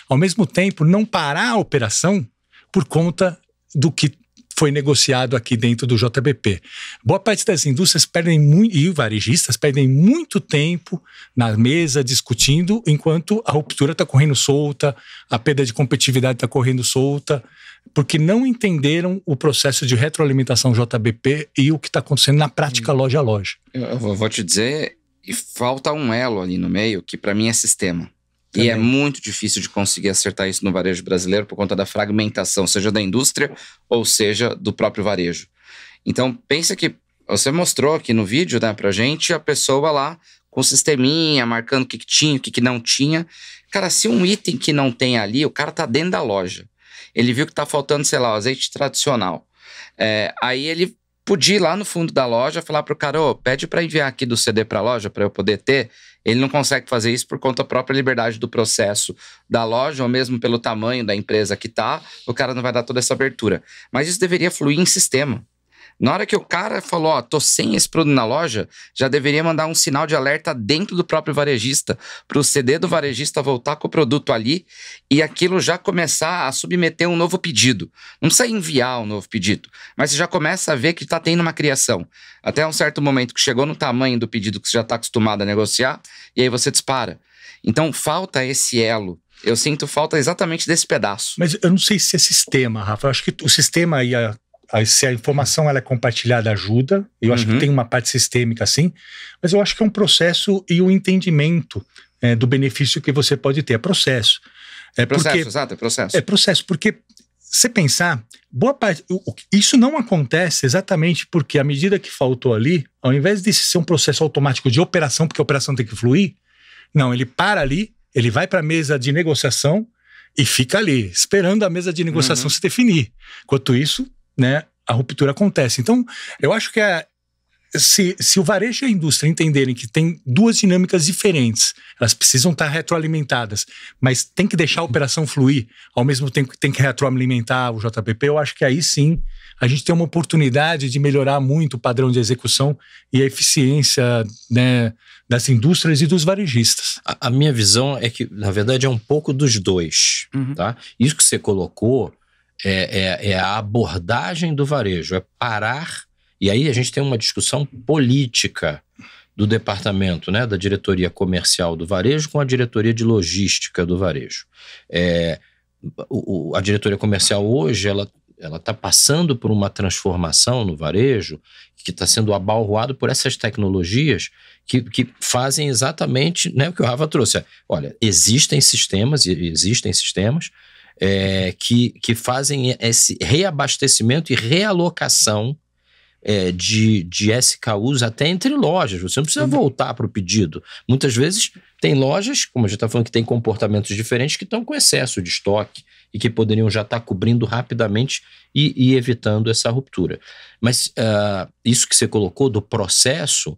ao mesmo tempo, não parar a operação por conta do que foi negociado aqui dentro do JBP. Boa parte das indústrias perdem muito, e varejistas perdem muito tempo na mesa discutindo, enquanto a ruptura está correndo solta, a perda de competitividade está correndo solta, porque não entenderam o processo de retroalimentação JBP e o que está acontecendo na prática loja a loja. Eu vou te dizer, e falta um elo ali no meio, que para mim é sistema. Também. E é muito difícil de conseguir acertar isso no varejo brasileiro por conta da fragmentação, seja da indústria ou seja do próprio varejo. Então, pensa que você mostrou aqui no vídeo, né, pra gente, a pessoa lá com o sisteminha, marcando o que tinha, o que não tinha. Cara, se um item que não tem ali, o cara tá dentro da loja. Ele viu que tá faltando, sei lá, o azeite tradicional. Aí ele podia ir lá no fundo da loja, falar pro cara, pede para enviar aqui do CD pra loja para eu poder ter. Ele não consegue fazer isso por conta da própria liberdade do processo da loja, ou mesmo pelo tamanho da empresa que tá, o cara não vai dar toda essa abertura. Mas isso deveria fluir em sistema. Na hora que o cara falou, tô sem esse produto na loja, já deveria mandar um sinal de alerta dentro do próprio varejista, para o CD do varejista voltar com o produto ali e aquilo já começar a submeter um novo pedido. Não precisa enviar um novo pedido, mas você já começa a ver que tá tendo uma criação. Até um certo momento que chegou no tamanho do pedido que você já está acostumado a negociar, e aí você dispara. Então falta esse elo. Eu sinto falta exatamente desse pedaço. Mas eu não sei se é sistema, Rafa. Eu acho que o sistema e se a informação ela é compartilhada, ajuda. Eu acho que tem uma parte sistêmica, assim. Mas eu acho que é um processo e o entendimento do benefício que você pode ter. É processo. Exato, é processo. É processo, porque você pensar, boa parte, isso não acontece exatamente porque à medida que faltou ali, ao invés de ser um processo automático de operação, porque a operação tem que fluir, não, ele para ali, ele vai para a mesa de negociação e fica ali, esperando a mesa de negociação se definir. Enquanto isso, né, a ruptura acontece. Então, eu acho que se o varejo e a indústria entenderem que tem duas dinâmicas diferentes, elas precisam estar retroalimentadas, mas tem que deixar a operação fluir, ao mesmo tempo que tem que retroalimentar o JBP, eu acho que aí sim a gente tem uma oportunidade de melhorar muito o padrão de execução e a eficiência, né, das indústrias e dos varejistas. A minha visão é que, na verdade, é um pouco dos dois. Tá? Isso que você colocou é a abordagem do varejo, é parar. E aí a gente tem uma discussão política do departamento, né, da diretoria comercial do varejo com a diretoria de logística do varejo. A diretoria comercial hoje, ela está passando por uma transformação no varejo que está sendo abalroado por essas tecnologias que fazem exatamente, né, o que o Rafa trouxe. Olha, existem sistemas que fazem esse reabastecimento e realocação de SKUs até entre lojas. Você não precisa voltar para o pedido. Muitas vezes tem lojas, como a gente está falando, que tem comportamentos diferentes que estão com excesso de estoque e que poderiam já estar cobrindo rapidamente e evitando essa ruptura. Mas isso que você colocou do processo,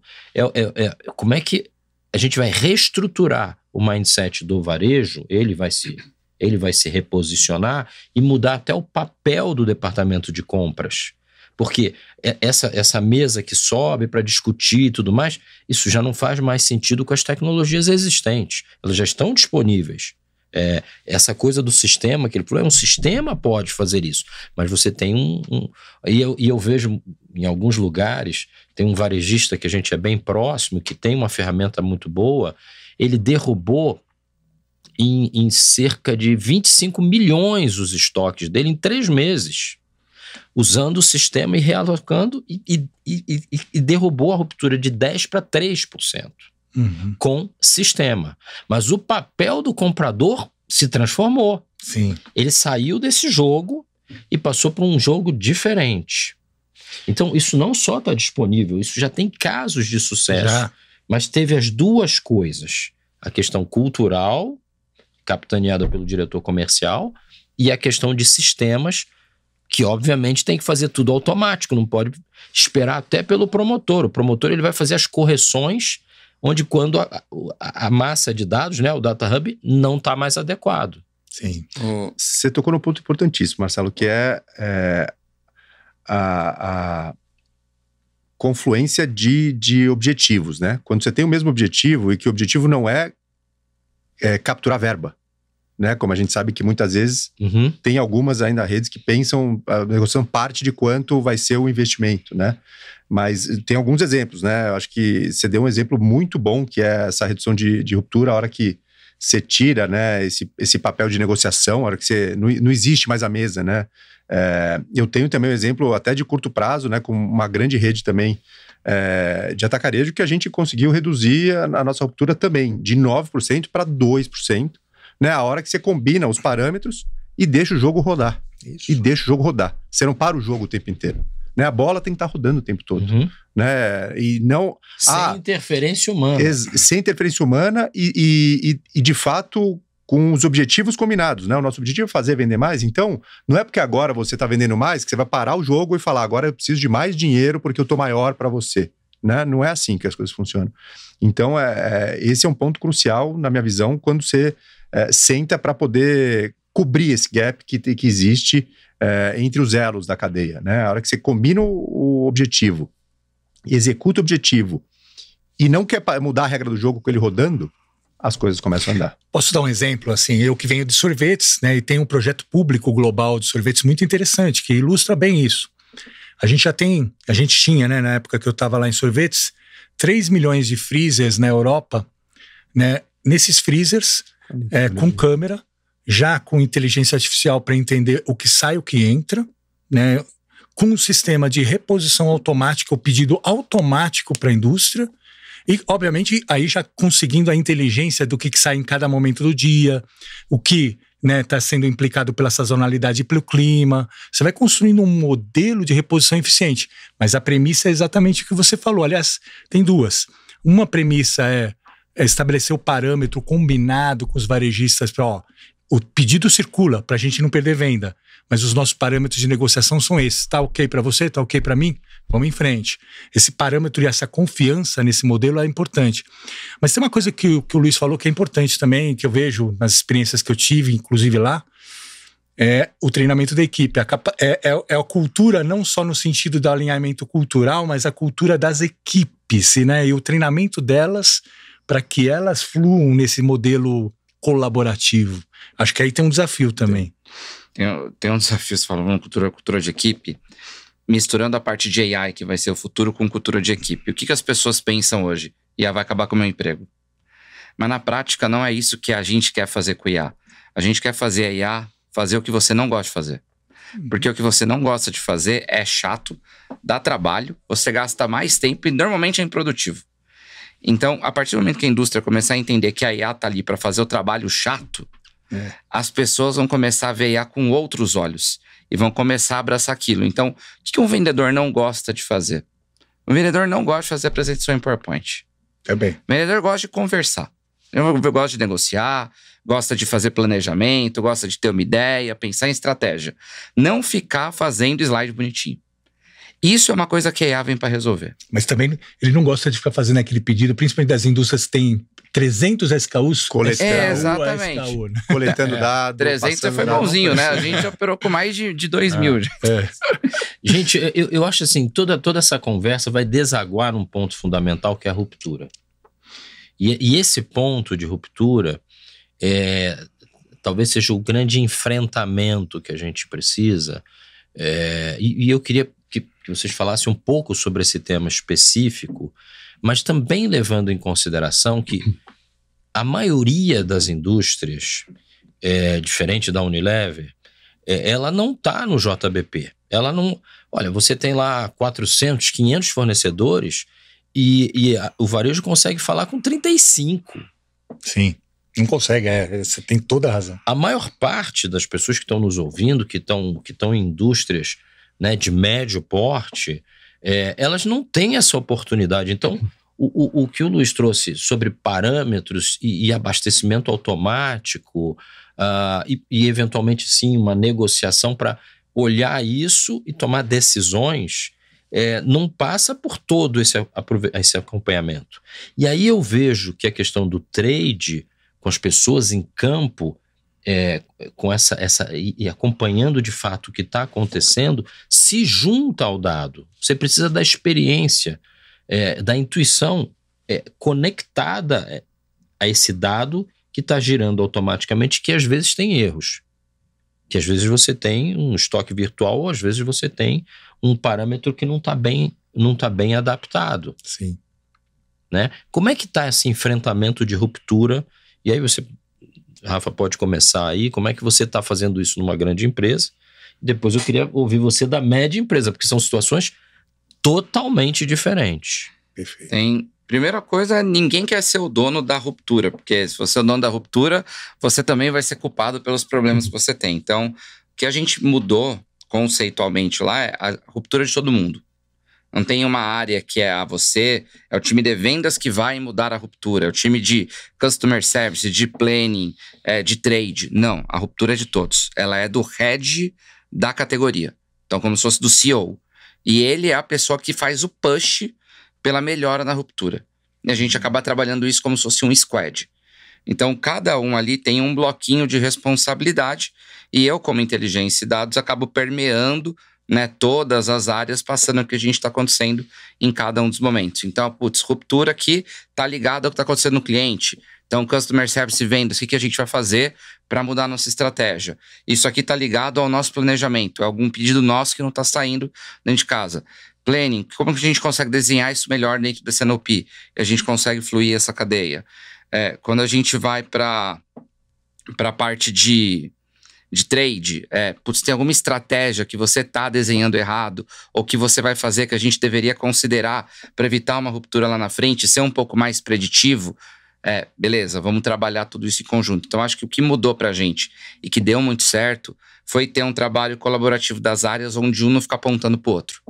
como é que a gente vai reestruturar o mindset do varejo, ele vai se reposicionar e mudar até o papel do departamento de compras. Porque essa mesa que sobe para discutir e tudo mais, isso já não faz mais sentido com as tecnologias existentes. Elas já estão disponíveis. Essa coisa do sistema, que ele falou, um sistema pode fazer isso, mas você tem e eu vejo em alguns lugares, tem um varejista que a gente é bem próximo, que tem uma ferramenta muito boa, ele derrubou em cerca de 25 milhões os estoques dele em 3 meses. Usando o sistema e realocando e derrubou a ruptura de 10% para 3% com sistema. Mas o papel do comprador se transformou. Sim. Ele saiu desse jogo e passou para um jogo diferente. Então, isso não só está disponível, isso já tem casos de sucesso, mas teve as duas coisas. A questão cultural, capitaneada pelo diretor comercial, e a questão de sistemas, que obviamente tem que fazer tudo automático, não pode esperar até pelo promotor. O promotor ele vai fazer as correções onde quando a massa de dados, né, o Data Hub, não está mais adequado. Sim. Você tocou num ponto importantíssimo, Marcelo, que é confluência de objetivos, né? Quando você tem o mesmo objetivo e que o objetivo não é capturar verba, né? Como a gente sabe que muitas vezes tem algumas ainda redes que pensam, a negociação parte de quanto vai ser o investimento, né? Mas tem alguns exemplos, né? Eu acho que você deu um exemplo muito bom, que é essa redução de ruptura, a hora que você tira, né, esse papel de negociação, a hora que você não existe mais a mesa, né? Eu tenho também um exemplo até de curto prazo, né, com uma grande rede também de atacarejo, que a gente conseguiu reduzir a nossa ruptura também, de 9% para 2%, né? A hora que você combina os parâmetros e deixa o jogo rodar. Isso. E deixa o jogo rodar. Você não para o jogo o tempo inteiro. Né? A bola tem que estar rodando o tempo todo. Né? E não... Sem interferência humana. Sem interferência humana e de fato, com os objetivos combinados. Né? O nosso objetivo é fazer vender mais. Então, não é porque agora você está vendendo mais que você vai parar o jogo e falar, agora eu preciso de mais dinheiro porque eu estou maior para você. Né? Não é assim que as coisas funcionam. Então, esse é um ponto crucial, na minha visão, quando você senta para poder cobrir esse gap que existe entre os elos da cadeia, né? A hora que você combina o objetivo, executa o objetivo e não quer mudar a regra do jogo com ele rodando, as coisas começam a andar. Posso dar um exemplo? Assim, eu que venho de sorvetes, né, e tem um projeto público global de sorvetes muito interessante, que ilustra bem isso. A gente tinha, né, na época que eu estava lá em sorvetes, 3 milhões de freezers na Europa, né? Nesses freezers, com câmera, já com inteligência artificial para entender o que sai e o que entra, né? Com um sistema de reposição automática, o pedido automático para a indústria, e, obviamente, aí já conseguindo a inteligência do que sai em cada momento do dia, o que está sendo implicado pela sazonalidade e pelo clima. Você vai construindo um modelo de reposição eficiente, mas a premissa é exatamente o que você falou. Aliás, tem duas. Uma premissa é estabelecer o parâmetro combinado com os varejistas para, o pedido circula para a gente não perder venda, mas os nossos parâmetros de negociação são esses. Tá ok para você? Tá ok para mim? Vamos em frente. Esse parâmetro e essa confiança nesse modelo é importante. Mas tem uma coisa que o Luiz falou que é importante também, que eu vejo nas experiências que eu tive, inclusive lá, é o treinamento da equipe. É a cultura, não só no sentido do alinhamento cultural, mas a cultura das equipes, né? E o treinamento delas para que elas fluam nesse modelo colaborativo. Acho que aí tem um desafio também. Tem um desafio, você falando cultura de equipe, misturando a parte de AI, que vai ser o futuro, com cultura de equipe. O que as pessoas pensam hoje? IA vai acabar com o meu emprego. Mas na prática não é isso que a gente quer fazer com o IA. A gente quer fazer a IA fazer o que você não gosta de fazer. Porque o que você não gosta de fazer é chato, dá trabalho, você gasta mais tempo e normalmente é improdutivo. Então, a partir do momento que a indústria começar a entender que a IA está ali para fazer o trabalho chato, as pessoas vão começar a ver a IA com outros olhos e vão começar a abraçar aquilo. Então, o que um vendedor não gosta de fazer? O vendedor não gosta de fazer apresentação em PowerPoint. Também. O vendedor gosta de conversar. Eu gosto de negociar, gosta de fazer planejamento, gosta de ter uma ideia, pensar em estratégia. Não ficar fazendo slide bonitinho. Isso é uma coisa que a IA vem para resolver. Mas também ele não gosta de ficar fazendo aquele pedido, principalmente das indústrias que têm 300 SKUs. Coletando, exatamente. SKU, né? Coletando dados. 300 foi bonzinho, né? A gente operou com mais de 2 mil. Gente, eu acho assim, toda essa conversa vai desaguar num ponto fundamental, que é a ruptura. E esse ponto de ruptura talvez seja o grande enfrentamento que a gente precisa. E eu queria que vocês falassem um pouco sobre esse tema específico, mas também levando em consideração que a maioria das indústrias, diferente da Unilever, ela não está no JBP. Ela não... Olha, você tem lá 400, 500 fornecedores e o varejo consegue falar com 35. Sim, não consegue, você tem toda a razão. A maior parte das pessoas que estão nos ouvindo, que estão em indústrias, né, de médio porte, elas não têm essa oportunidade. Então, o que o Luiz trouxe sobre parâmetros e abastecimento automático e eventualmente, sim, uma negociação para olhar isso e tomar decisões, não passa por todo esse acompanhamento. E aí eu vejo que a questão do trade com as pessoas em campo com e acompanhando de fato o que está acontecendo, se junta ao dado. Você precisa da experiência, da intuição conectada a esse dado que está girando automaticamente, que às vezes tem erros. Que às vezes você tem um estoque virtual, ou às vezes você tem um parâmetro que não está bem adaptado. Sim. Né? Como é que está esse enfrentamento de ruptura? E aí você, Rafa, pode começar aí. Como é que você está fazendo isso numa grande empresa? Depois eu queria ouvir você da média empresa, porque são situações totalmente diferentes. Perfeito. Primeira coisa, ninguém quer ser o dono da ruptura, porque se você é o dono da ruptura, você também vai ser culpado pelos problemas que você tem. Então, o que a gente mudou conceitualmente lá é a ruptura de todo mundo. Não tem uma área que é você, é o time de vendas que vai mudar a ruptura, é o time de customer service, de planning, de trade. Não, a ruptura é de todos. Ela é do head da categoria. Então, como se fosse do CEO. E ele é a pessoa que faz o push pela melhora na ruptura. E a gente acaba trabalhando isso como se fosse um squad. Então, cada um ali tem um bloquinho de responsabilidade e eu, como inteligência e dados, acabo permeando, né, todas as áreas, passando o que a gente está acontecendo em cada um dos momentos. Então, ruptura aqui está ligada ao que está acontecendo no cliente. Então, Customer Service e vendas, o que a gente vai fazer para mudar a nossa estratégia? Isso aqui está ligado ao nosso planejamento, é algum pedido nosso que não está saindo dentro de casa. Planning, como que a gente consegue desenhar isso melhor dentro desse NLP? E a gente consegue fluir essa cadeia. Quando a gente vai para a parte de trade, tem alguma estratégia que você está desenhando errado ou que você vai fazer que a gente deveria considerar para evitar uma ruptura lá na frente, ser um pouco mais preditivo, beleza, vamos trabalhar tudo isso em conjunto. Então, acho que o que mudou para a gente e que deu muito certo foi ter um trabalho colaborativo das áreas onde um não fica apontando para o outro.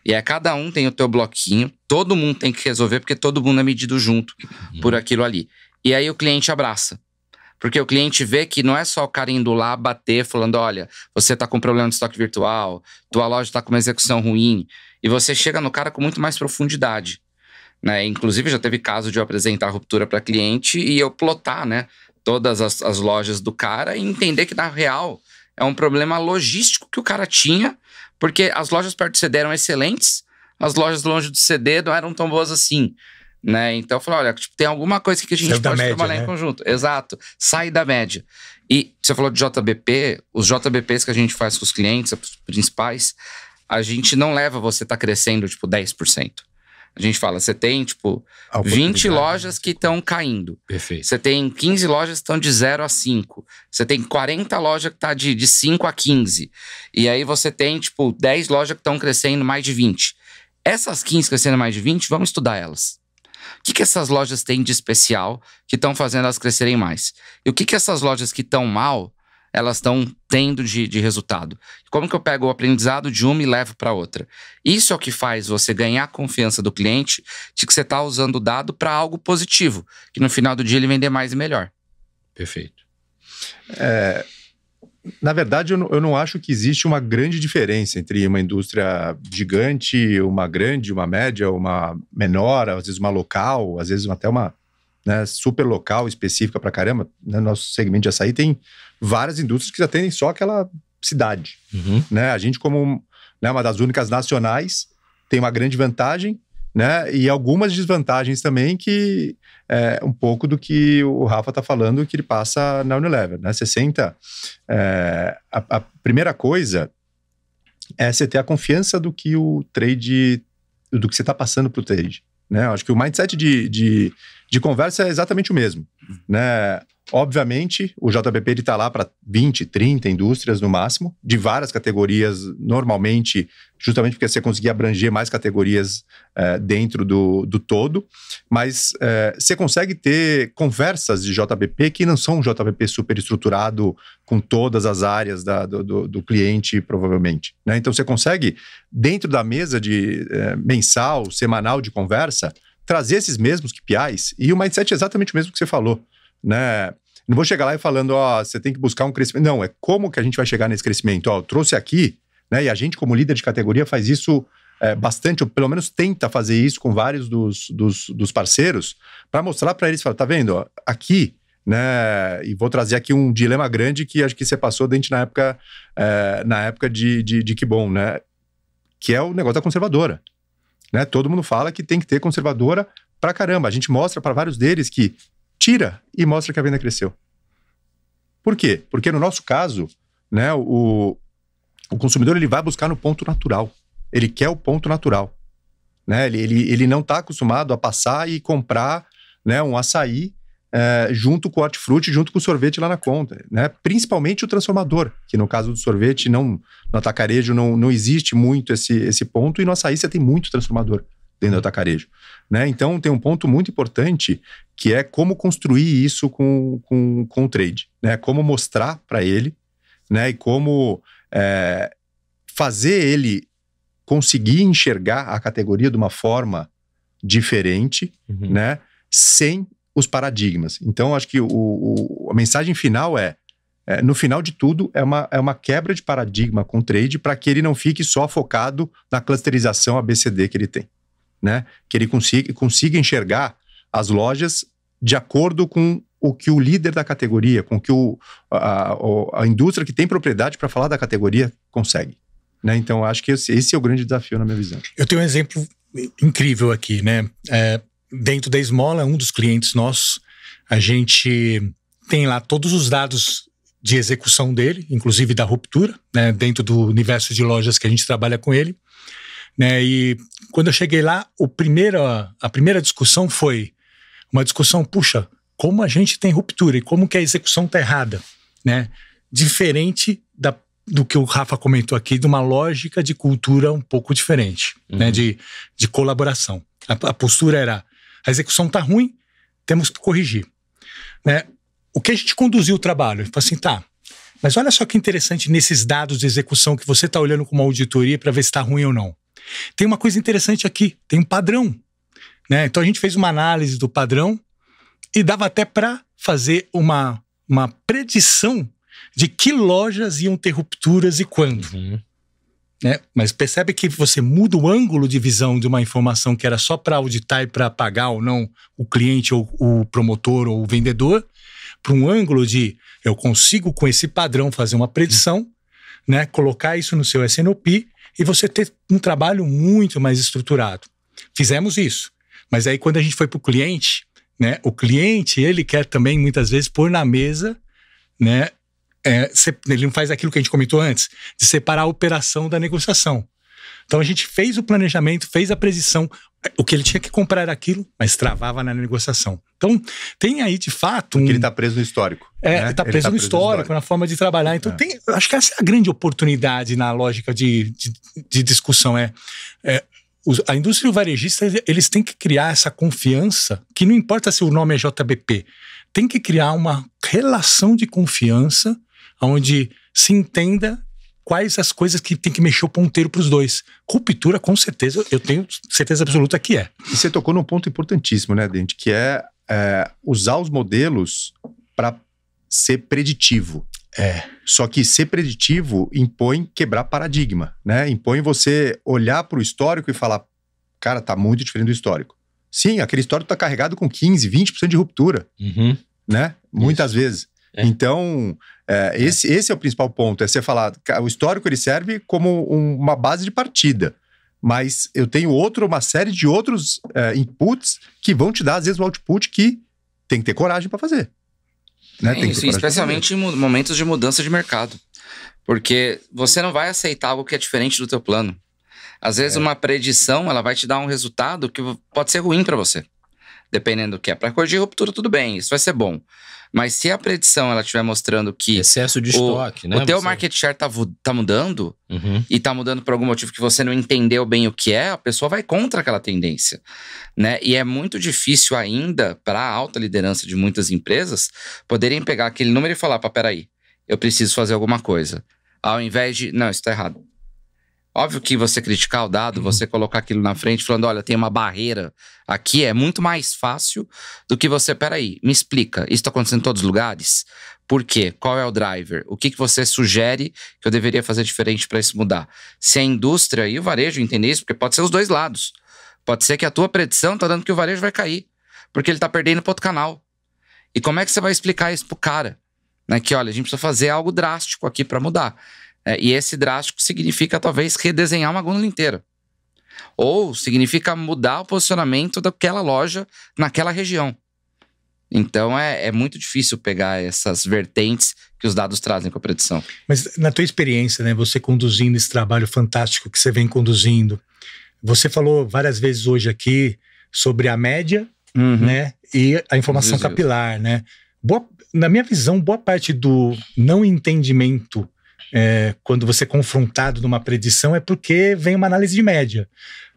E cada um tem o teu bloquinho, todo mundo tem que resolver porque todo mundo é medido junto por aquilo ali. E aí o cliente abraça. Porque o cliente vê que não é só o cara indo lá bater, falando, olha, você tá com problema de estoque virtual, tua loja tá com uma execução ruim, e você chega no cara com muito mais profundidade, né? Inclusive já teve caso de eu apresentar a ruptura para cliente e eu plotar, né, todas as lojas do cara e entender que na real é um problema logístico que o cara tinha, porque as lojas perto do CD eram excelentes, as lojas longe do CD não eram tão boas assim. Né? Então eu falei, olha, tem alguma coisa que a gente pode trabalhar em conjunto. Exato, sai da média. E você falou de JBP, os JBPs que a gente faz com os clientes, os principais, a gente não leva você tá crescendo 10%. A gente fala, você tem 20 lojas que estão caindo. Perfeito. Você tem 15 lojas que estão de 0 a 5. Você tem 40 lojas que estão de 5 a 15. E aí você tem 10 lojas que estão crescendo mais de 20. Essas 15 crescendo mais de 20, vamos estudar elas. O que essas lojas têm de especial que estão fazendo elas crescerem mais? E o que essas lojas que estão mal, elas estão tendo de resultado? Como que eu pego o aprendizado de uma e levo para outra? Isso é o que faz você ganhar a confiança do cliente de que você está usando o dado para algo positivo, que no final do dia ele vender mais e melhor. Perfeito. Na verdade, eu não acho que existe uma grande diferença entre uma indústria gigante, uma grande, uma média, uma menor, às vezes uma local, às vezes até uma, né, super local, específica pra caramba. No nosso segmento de açaí tem várias indústrias que já atendem só aquela cidade. Né? A gente, como, né, uma das únicas nacionais, tem uma grande vantagem, né, e algumas desvantagens também que é um pouco do que o Rafa está falando que ele passa na Unilever, né? Você senta... a primeira coisa é você ter a confiança do que o trade... do que você está passando para o trade, né? Eu acho que o mindset de conversa é exatamente o mesmo, né? Obviamente, o JBP está lá para 20, 30 indústrias no máximo, de várias categorias, normalmente, justamente porque você conseguir abranger mais categorias dentro do todo, mas você consegue ter conversas de JBP que não são um JBP super estruturado com todas as áreas do cliente, provavelmente, né? Então, você consegue, dentro da mesa de mensal, semanal de conversa, trazer esses mesmos KPIs, e o mindset é exatamente o mesmo que você falou, né? Não vou chegar lá e falando, você tem que buscar um crescimento. Não, é como que a gente vai chegar nesse crescimento. Eu trouxe aqui, né? E a gente, como líder de categoria, faz isso bastante, ou pelo menos tenta fazer isso com vários dos parceiros, para mostrar para eles, tá vendo? Aqui, né? E vou trazer aqui um dilema grande que acho que você passou dentro na época de Que Bom, né? Que é o negócio da conservadora, né? Todo mundo fala que tem que ter conservadora pra caramba. A gente mostra para vários deles que tira e mostra que a venda cresceu. Por quê? Porque no nosso caso, né, o consumidor ele vai buscar no ponto natural. Ele quer o ponto natural, né? Ele não está acostumado a passar e comprar, né, um açaí junto com o hortifruti, junto com o sorvete lá na conta, né? Principalmente o transformador, que no caso do sorvete, no atacarejo não existe muito esse ponto, e no açaí você tem muito transformador dentro do atacarejo, né? Então tem um ponto muito importante, que é como construir isso com o trade, né? Como mostrar para ele, né? E como fazer ele conseguir enxergar a categoria de uma forma diferente, né? Sem os paradigmas. Então, acho que a mensagem final no final de tudo, é uma quebra de paradigma com o trade, para que ele não fique só focado na clusterização ABCD que ele tem, né? Que ele consiga enxergar as lojas de acordo com o que o líder da categoria, com o que a indústria que tem propriedade para falar da categoria consegue, né? Então, acho que esse é o grande desafio na minha visão. Eu tenho um exemplo incrível aqui, né? Dentro da Esmola, um dos clientes nossos, a gente tem lá todos os dados de execução dele, inclusive da ruptura, né, dentro do universo de lojas que a gente trabalha com ele, né? E quando eu cheguei lá, a primeira discussão foi uma discussão, puxa, como a gente tem ruptura e como que a execução está errada, né? Diferente do que o Rafa comentou aqui, de uma lógica de cultura um pouco diferente, né? De colaboração. A postura era: a execução está ruim, temos que corrigir, né? O que a gente conduziu o trabalho? Falei assim, tá, mas olha só que interessante nesses dados de execução que você está olhando com uma auditoria para ver se está ruim ou não. Tem uma coisa interessante aqui, tem um padrão, né? Então a gente fez uma análise do padrão e dava até para fazer uma predição de que lojas iam ter rupturas e quando. Né? Mas percebe que você muda o ângulo de visão de uma informação que era só para auditar e para pagar ou não o cliente ou o promotor ou o vendedor, para um ângulo de eu consigo com esse padrão fazer uma predição, né? Colocar isso no seu SNOP e você ter um trabalho muito mais estruturado. Fizemos isso, mas aí quando a gente foi para o cliente, né? O cliente, ele quer também muitas vezes pôr na mesa, né? Ele não faz aquilo que a gente comentou antes, de separar a operação da negociação. Então a gente fez o planejamento, fez a predição, o que ele tinha que comprar era aquilo, mas travava na negociação. Então tem aí de fato Porque ele está preso no histórico. Ele está preso no histórico, na forma de trabalhar. Então acho que essa é a grande oportunidade na lógica de discussão. A indústria e o varejista, eles têm que criar essa confiança, que não importa se o nome é JBP, tem que criar uma relação de confiança onde se entenda quais as coisas que tem que mexer o ponteiro para os dois. Ruptura, com certeza, eu tenho certeza absoluta que é. E você tocou num ponto importantíssimo, né, Dente? Que é usar os modelos para ser preditivo. Só que ser preditivo impõe quebrar paradigma, né? Impõe você olhar para o histórico e falar, cara, tá muito diferente do histórico. Sim, aquele histórico tá carregado com 15, 20% de ruptura, né? Muitas vezes. Então, esse é o principal ponto, é você falar, o histórico ele serve como uma base de partida, mas eu tenho uma série de outros inputs que vão te dar, às vezes, um output que tem que ter coragem para fazer. Né? Especialmente em momentos de mudança de mercado, porque você não vai aceitar algo que é diferente do teu plano. Às vezes uma predição, ela vai te dar um resultado que pode ser ruim para você. Dependendo do que é. Para corrigir ruptura, tudo bem, isso vai ser bom. Mas se a predição ela estiver mostrando que excesso de estoque, né? O teu market share tá mudando, e tá mudando por algum motivo que você não entendeu bem o que é, a pessoa vai contra aquela tendência, né? E é muito difícil ainda para a alta liderança de muitas empresas poderem pegar aquele número e falar, peraí, eu preciso fazer alguma coisa. Ao invés de, não, isso tá errado. Óbvio que você criticar o dado, você colocar aquilo na frente falando, olha, tem uma barreira aqui, é muito mais fácil do que você, peraí, me explica, isso está acontecendo em todos os lugares? Por quê? Qual é o driver? O que você sugere que eu deveria fazer diferente para isso mudar? Se a indústria e o varejo entendem isso, porque pode ser os dois lados. Pode ser que a tua predição está dando que o varejo vai cair, porque ele está perdendo para outro canal. E como é que você vai explicar isso pro cara? Né? Que, olha, a gente precisa fazer algo drástico aqui para mudar. E esse drástico significa, talvez, redesenhar uma gôndola inteira. Ou significa mudar o posicionamento daquela loja naquela região. Então é muito difícil pegar essas vertentes que os dados trazem com a predição. Mas na tua experiência, né, você conduzindo esse trabalho fantástico que você vem conduzindo, você falou várias vezes hoje aqui sobre a média, né, e a informação capilar, né? Na minha visão, boa parte do não entendimento quando você é confrontado numa predição é porque vem uma análise de média.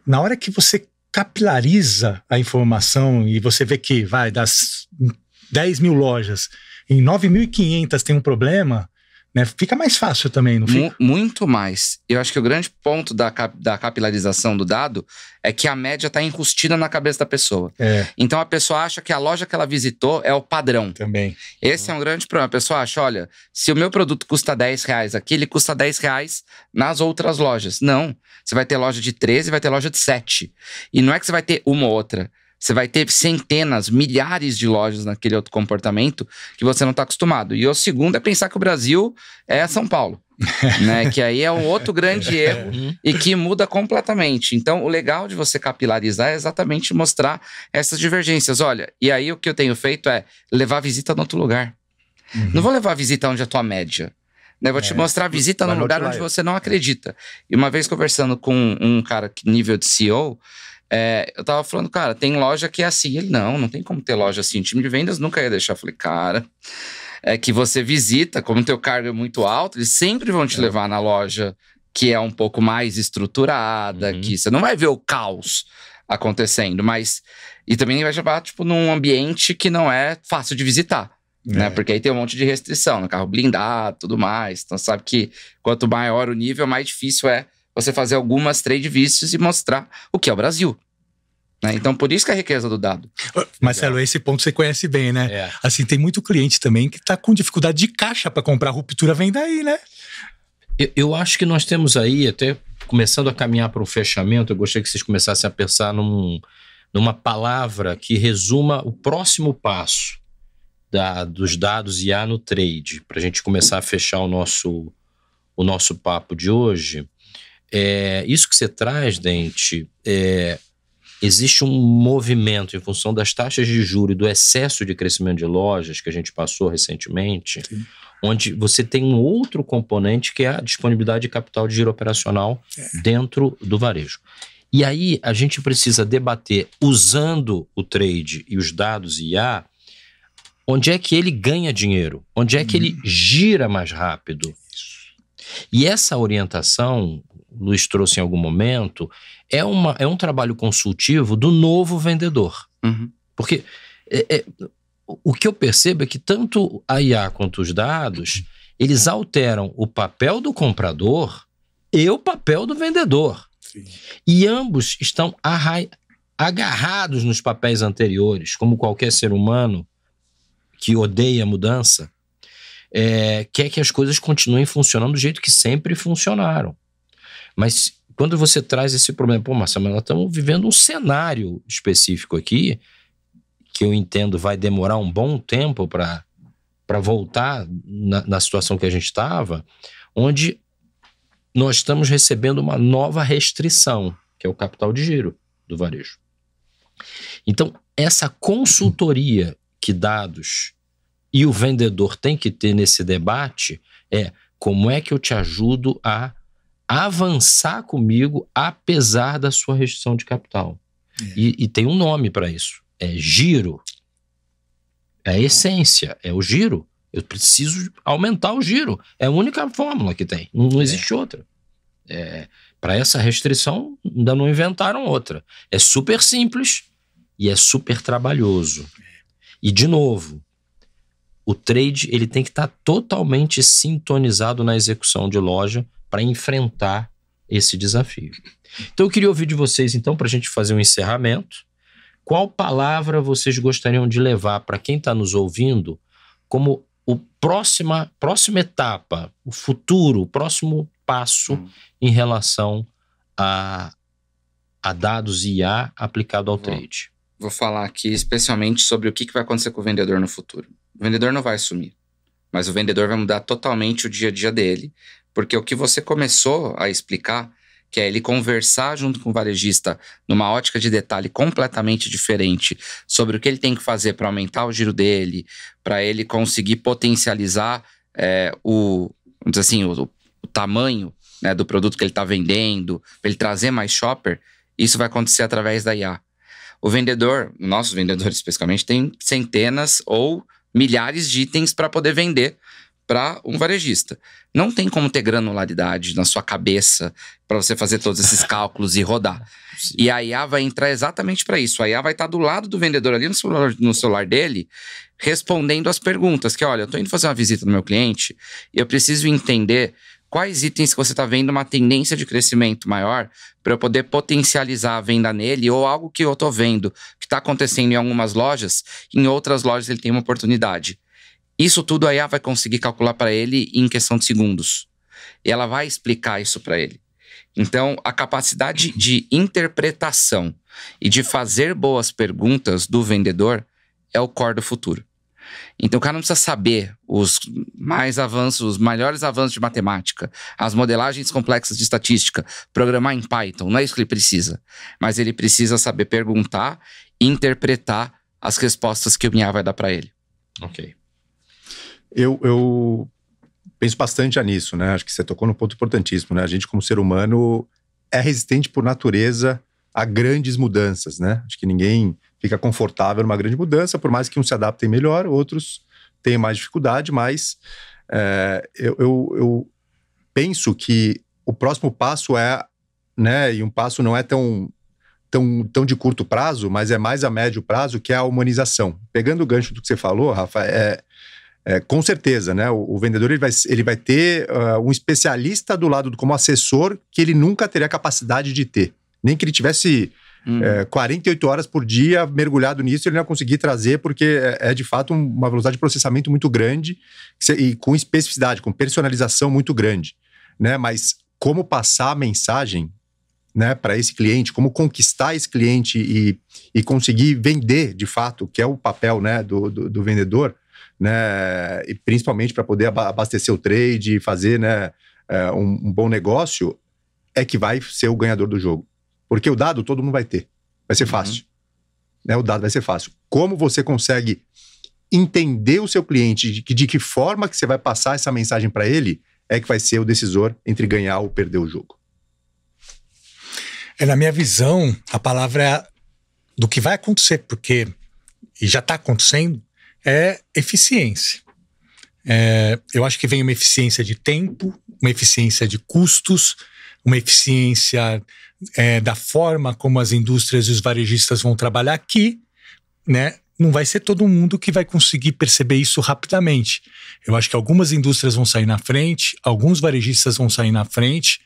Na hora que você capilariza a informação e você vê que vai das 10 mil lojas, em 9.500 tem um problema, né? Fica mais fácil também, não fica? Muito mais. Eu acho que o grande ponto da capilarização do dado é que a média está enrustida na cabeça da pessoa. Então a pessoa acha que a loja que ela visitou é o padrão. Também. Esse é um grande problema. A pessoa acha, olha, se o meu produto custa R$10 aqui, ele custa R$10 nas outras lojas. Não. Você vai ter loja de 13, vai ter loja de 7. E não é que você vai ter uma ou outra. Você vai ter centenas, milhares de lojas naquele outro comportamento que você não está acostumado. E o segundo é pensar que o Brasil é São Paulo. Né? Que aí é um outro grande erro e que muda completamente. Então, o legal de você capilarizar é exatamente mostrar essas divergências. Olha, e aí o que eu tenho feito é levar a visita em outro lugar. Não vou levar a visita onde é a tua média. Eu vou te mostrar a visita num lugar onde você não acredita. E uma vez conversando com um cara que nível de CEO, eu tava falando, cara, tem loja que é assim. Ele, não tem como ter loja assim. O time de vendas nunca ia deixar. Eu falei, cara, é que você visita, como o teu cargo é muito alto, eles sempre vão te levar na loja que é um pouco mais estruturada, que você não vai ver o caos acontecendo, mas... E também vai levar, tipo, num ambiente que não é fácil de visitar. Né? Porque aí tem um monte de restrição no carro blindado, tudo mais. Então sabe que quanto maior o nível, mais difícil é você fazer algumas trade visits e mostrar o que é o Brasil. Né? Então por isso que é a riqueza do dado. Marcelo, esse ponto você conhece bem, né? Assim, tem muito cliente também que tá com dificuldade de caixa para comprar. A ruptura vem daí, né? Eu acho que nós temos aí, até começando a caminhar para um fechamento, eu gostaria que vocês começassem a pensar numa palavra que resuma o próximo passo dos dados IA no trade, para a gente começar a fechar o nosso papo de hoje. Isso que você traz, Dente, existe um movimento em função das taxas de juros e do excesso de crescimento de lojas que a gente passou recentemente, onde você tem um outro componente que é a disponibilidade de capital de giro operacional dentro do varejo. E aí a gente precisa debater, usando o trade e os dados IA, onde é que ele ganha dinheiro? Onde é que ele gira mais rápido? E essa orientação, o Luiz trouxe em algum momento, é um trabalho consultivo do novo vendedor. Porque o que eu percebo é que tanto a IA quanto os dados, eles alteram o papel do comprador e o papel do vendedor. E ambos estão agarrados nos papéis anteriores, como qualquer ser humano que odeia a mudança, quer que as coisas continuem funcionando do jeito que sempre funcionaram. Mas quando você traz esse problema, Marcelo, nós estamos vivendo um cenário específico aqui, que eu entendo vai demorar um bom tempo para voltar na situação que a gente estava, onde nós estamos recebendo uma nova restrição, que é o capital de giro do varejo. Então, essa consultoria que dados e o vendedor tem que ter nesse debate como é que eu te ajudo a avançar comigo apesar da sua restrição de capital. E tem um nome para isso, giro. É a essência, é o giro. Eu preciso aumentar o giro. É a única fórmula que tem, não existe outra. Para essa restrição, ainda não inventaram outra. É super simples e é super trabalhoso. E, de novo, o trade ele tem que estar totalmente sintonizado na execução de loja para enfrentar esse desafio. Então, eu queria ouvir de vocês, então, para a gente fazer um encerramento, qual palavra vocês gostariam de levar para quem está nos ouvindo como próxima etapa, o futuro, o próximo passo em relação a dados IA aplicado ao trade? vou falar aqui especialmente sobre o que vai acontecer com o vendedor no futuro. O vendedor não vai sumir, mas o vendedor vai mudar totalmente o dia a dia dele, porque o que você começou a explicar, que é ele conversar junto com o varejista numa ótica de detalhe completamente diferente sobre o que ele tem que fazer para aumentar o giro dele, para ele conseguir potencializar vamos dizer assim, o tamanho, né, do produto que ele está vendendo, para ele trazer mais shopper, isso vai acontecer através da IA. O vendedor, nossos vendedores especificamente, tem centenas ou milhares de itens para poder vender para um varejista. Não tem como ter granularidade na sua cabeça para você fazer todos esses cálculos e rodar. Sim. E a IA vai entrar exatamente para isso. A IA vai estar do lado do vendedor ali no celular dele, respondendo as perguntas. Que olha, eu estou indo fazer uma visita no meu cliente e eu preciso entender quais itens que você está vendo uma tendência de crescimento maior para eu poder potencializar a venda nele, ou algo que eu estou vendo que está acontecendo em algumas lojas, em outras lojas ele tem uma oportunidade. Isso tudo a IA vai conseguir calcular para ele em questão de segundos. E ela vai explicar isso para ele. Então, a capacidade de interpretação e de fazer boas perguntas do vendedor é o core do futuro. Então, o cara não precisa saber os maiores avanços de matemática, as modelagens complexas de estatística, programar em Python. Não é isso que ele precisa. Mas ele precisa saber perguntar e interpretar as respostas que o IA vai dar para ele. Ok. Eu penso bastante nisso, né? Acho que você tocou num ponto importantíssimo, né? A gente, como ser humano, é resistente por natureza a grandes mudanças, né? Acho que ninguém fica confortável numa grande mudança, por mais que uns se adaptem melhor, outros tenham mais dificuldade, mas eu penso que o próximo passo né? E um passo não é tão de curto prazo, mas é mais a médio prazo, que é a humanização. Pegando o gancho do que você falou, Rafa, com certeza, né? O vendedor ele vai ter um especialista do lado como assessor que ele nunca teria capacidade de ter. Nem que ele tivesse 48 horas por dia mergulhado nisso, ele não ia conseguir trazer, porque é de fato uma velocidade de processamento muito grande e com especificidade, com personalização muito grande, né? Mas como passar a mensagem, né, para esse cliente, como conquistar esse cliente e conseguir vender de fato, que é o papel, né, do vendedor, né, e principalmente para poder abastecer o trade e fazer, né, um bom negócio, é que vai ser o ganhador do jogo. Porque o dado todo mundo vai ter. Vai ser fácil. Né, o dado vai ser fácil. Como você consegue entender o seu cliente, de que forma que você vai passar essa mensagem para ele, é que vai ser o decisor entre ganhar ou perder o jogo. Na minha visão, a palavra é do que vai acontecer, porque, e já está acontecendo, é eficiência. Eu acho que vem uma eficiência de tempo, uma eficiência de custos, uma eficiência da forma como as indústrias e os varejistas vão trabalhar aqui, né? Não vai ser todo mundo que vai conseguir perceber isso rapidamente. Eu acho que algumas indústrias vão sair na frente, alguns varejistas vão sair na frente.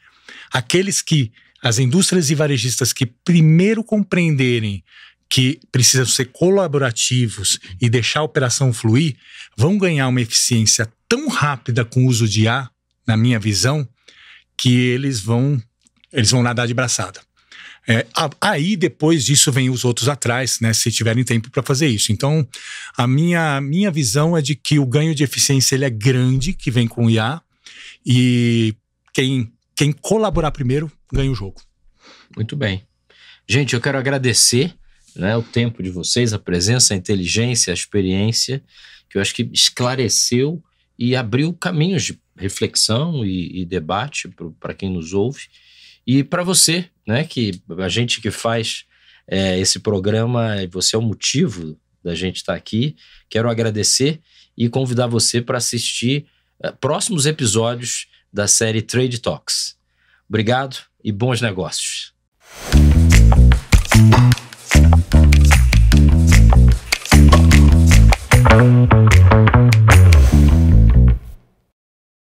As indústrias e varejistas que primeiro compreenderem que precisam ser colaborativos e deixar a operação fluir, vão ganhar uma eficiência tão rápida com o uso de IA, na minha visão, que eles vão nadar de braçada. Aí, depois disso, vem os outros atrás, né, se tiverem tempo para fazer isso. Então, a minha visão é de que o ganho de eficiência ele é grande, que vem com o IA, e quem colaborar primeiro ganha o jogo. Muito bem. Gente, eu quero agradecer, né, o tempo de vocês, a presença, a inteligência, a experiência, que eu acho que esclareceu e abriu caminhos de reflexão e debate para quem nos ouve. E para você, né, que a gente que faz esse programa, você é o motivo da gente estar aqui, quero agradecer e convidar você para assistir próximos episódios da série Trade Talks. Obrigado e bons negócios.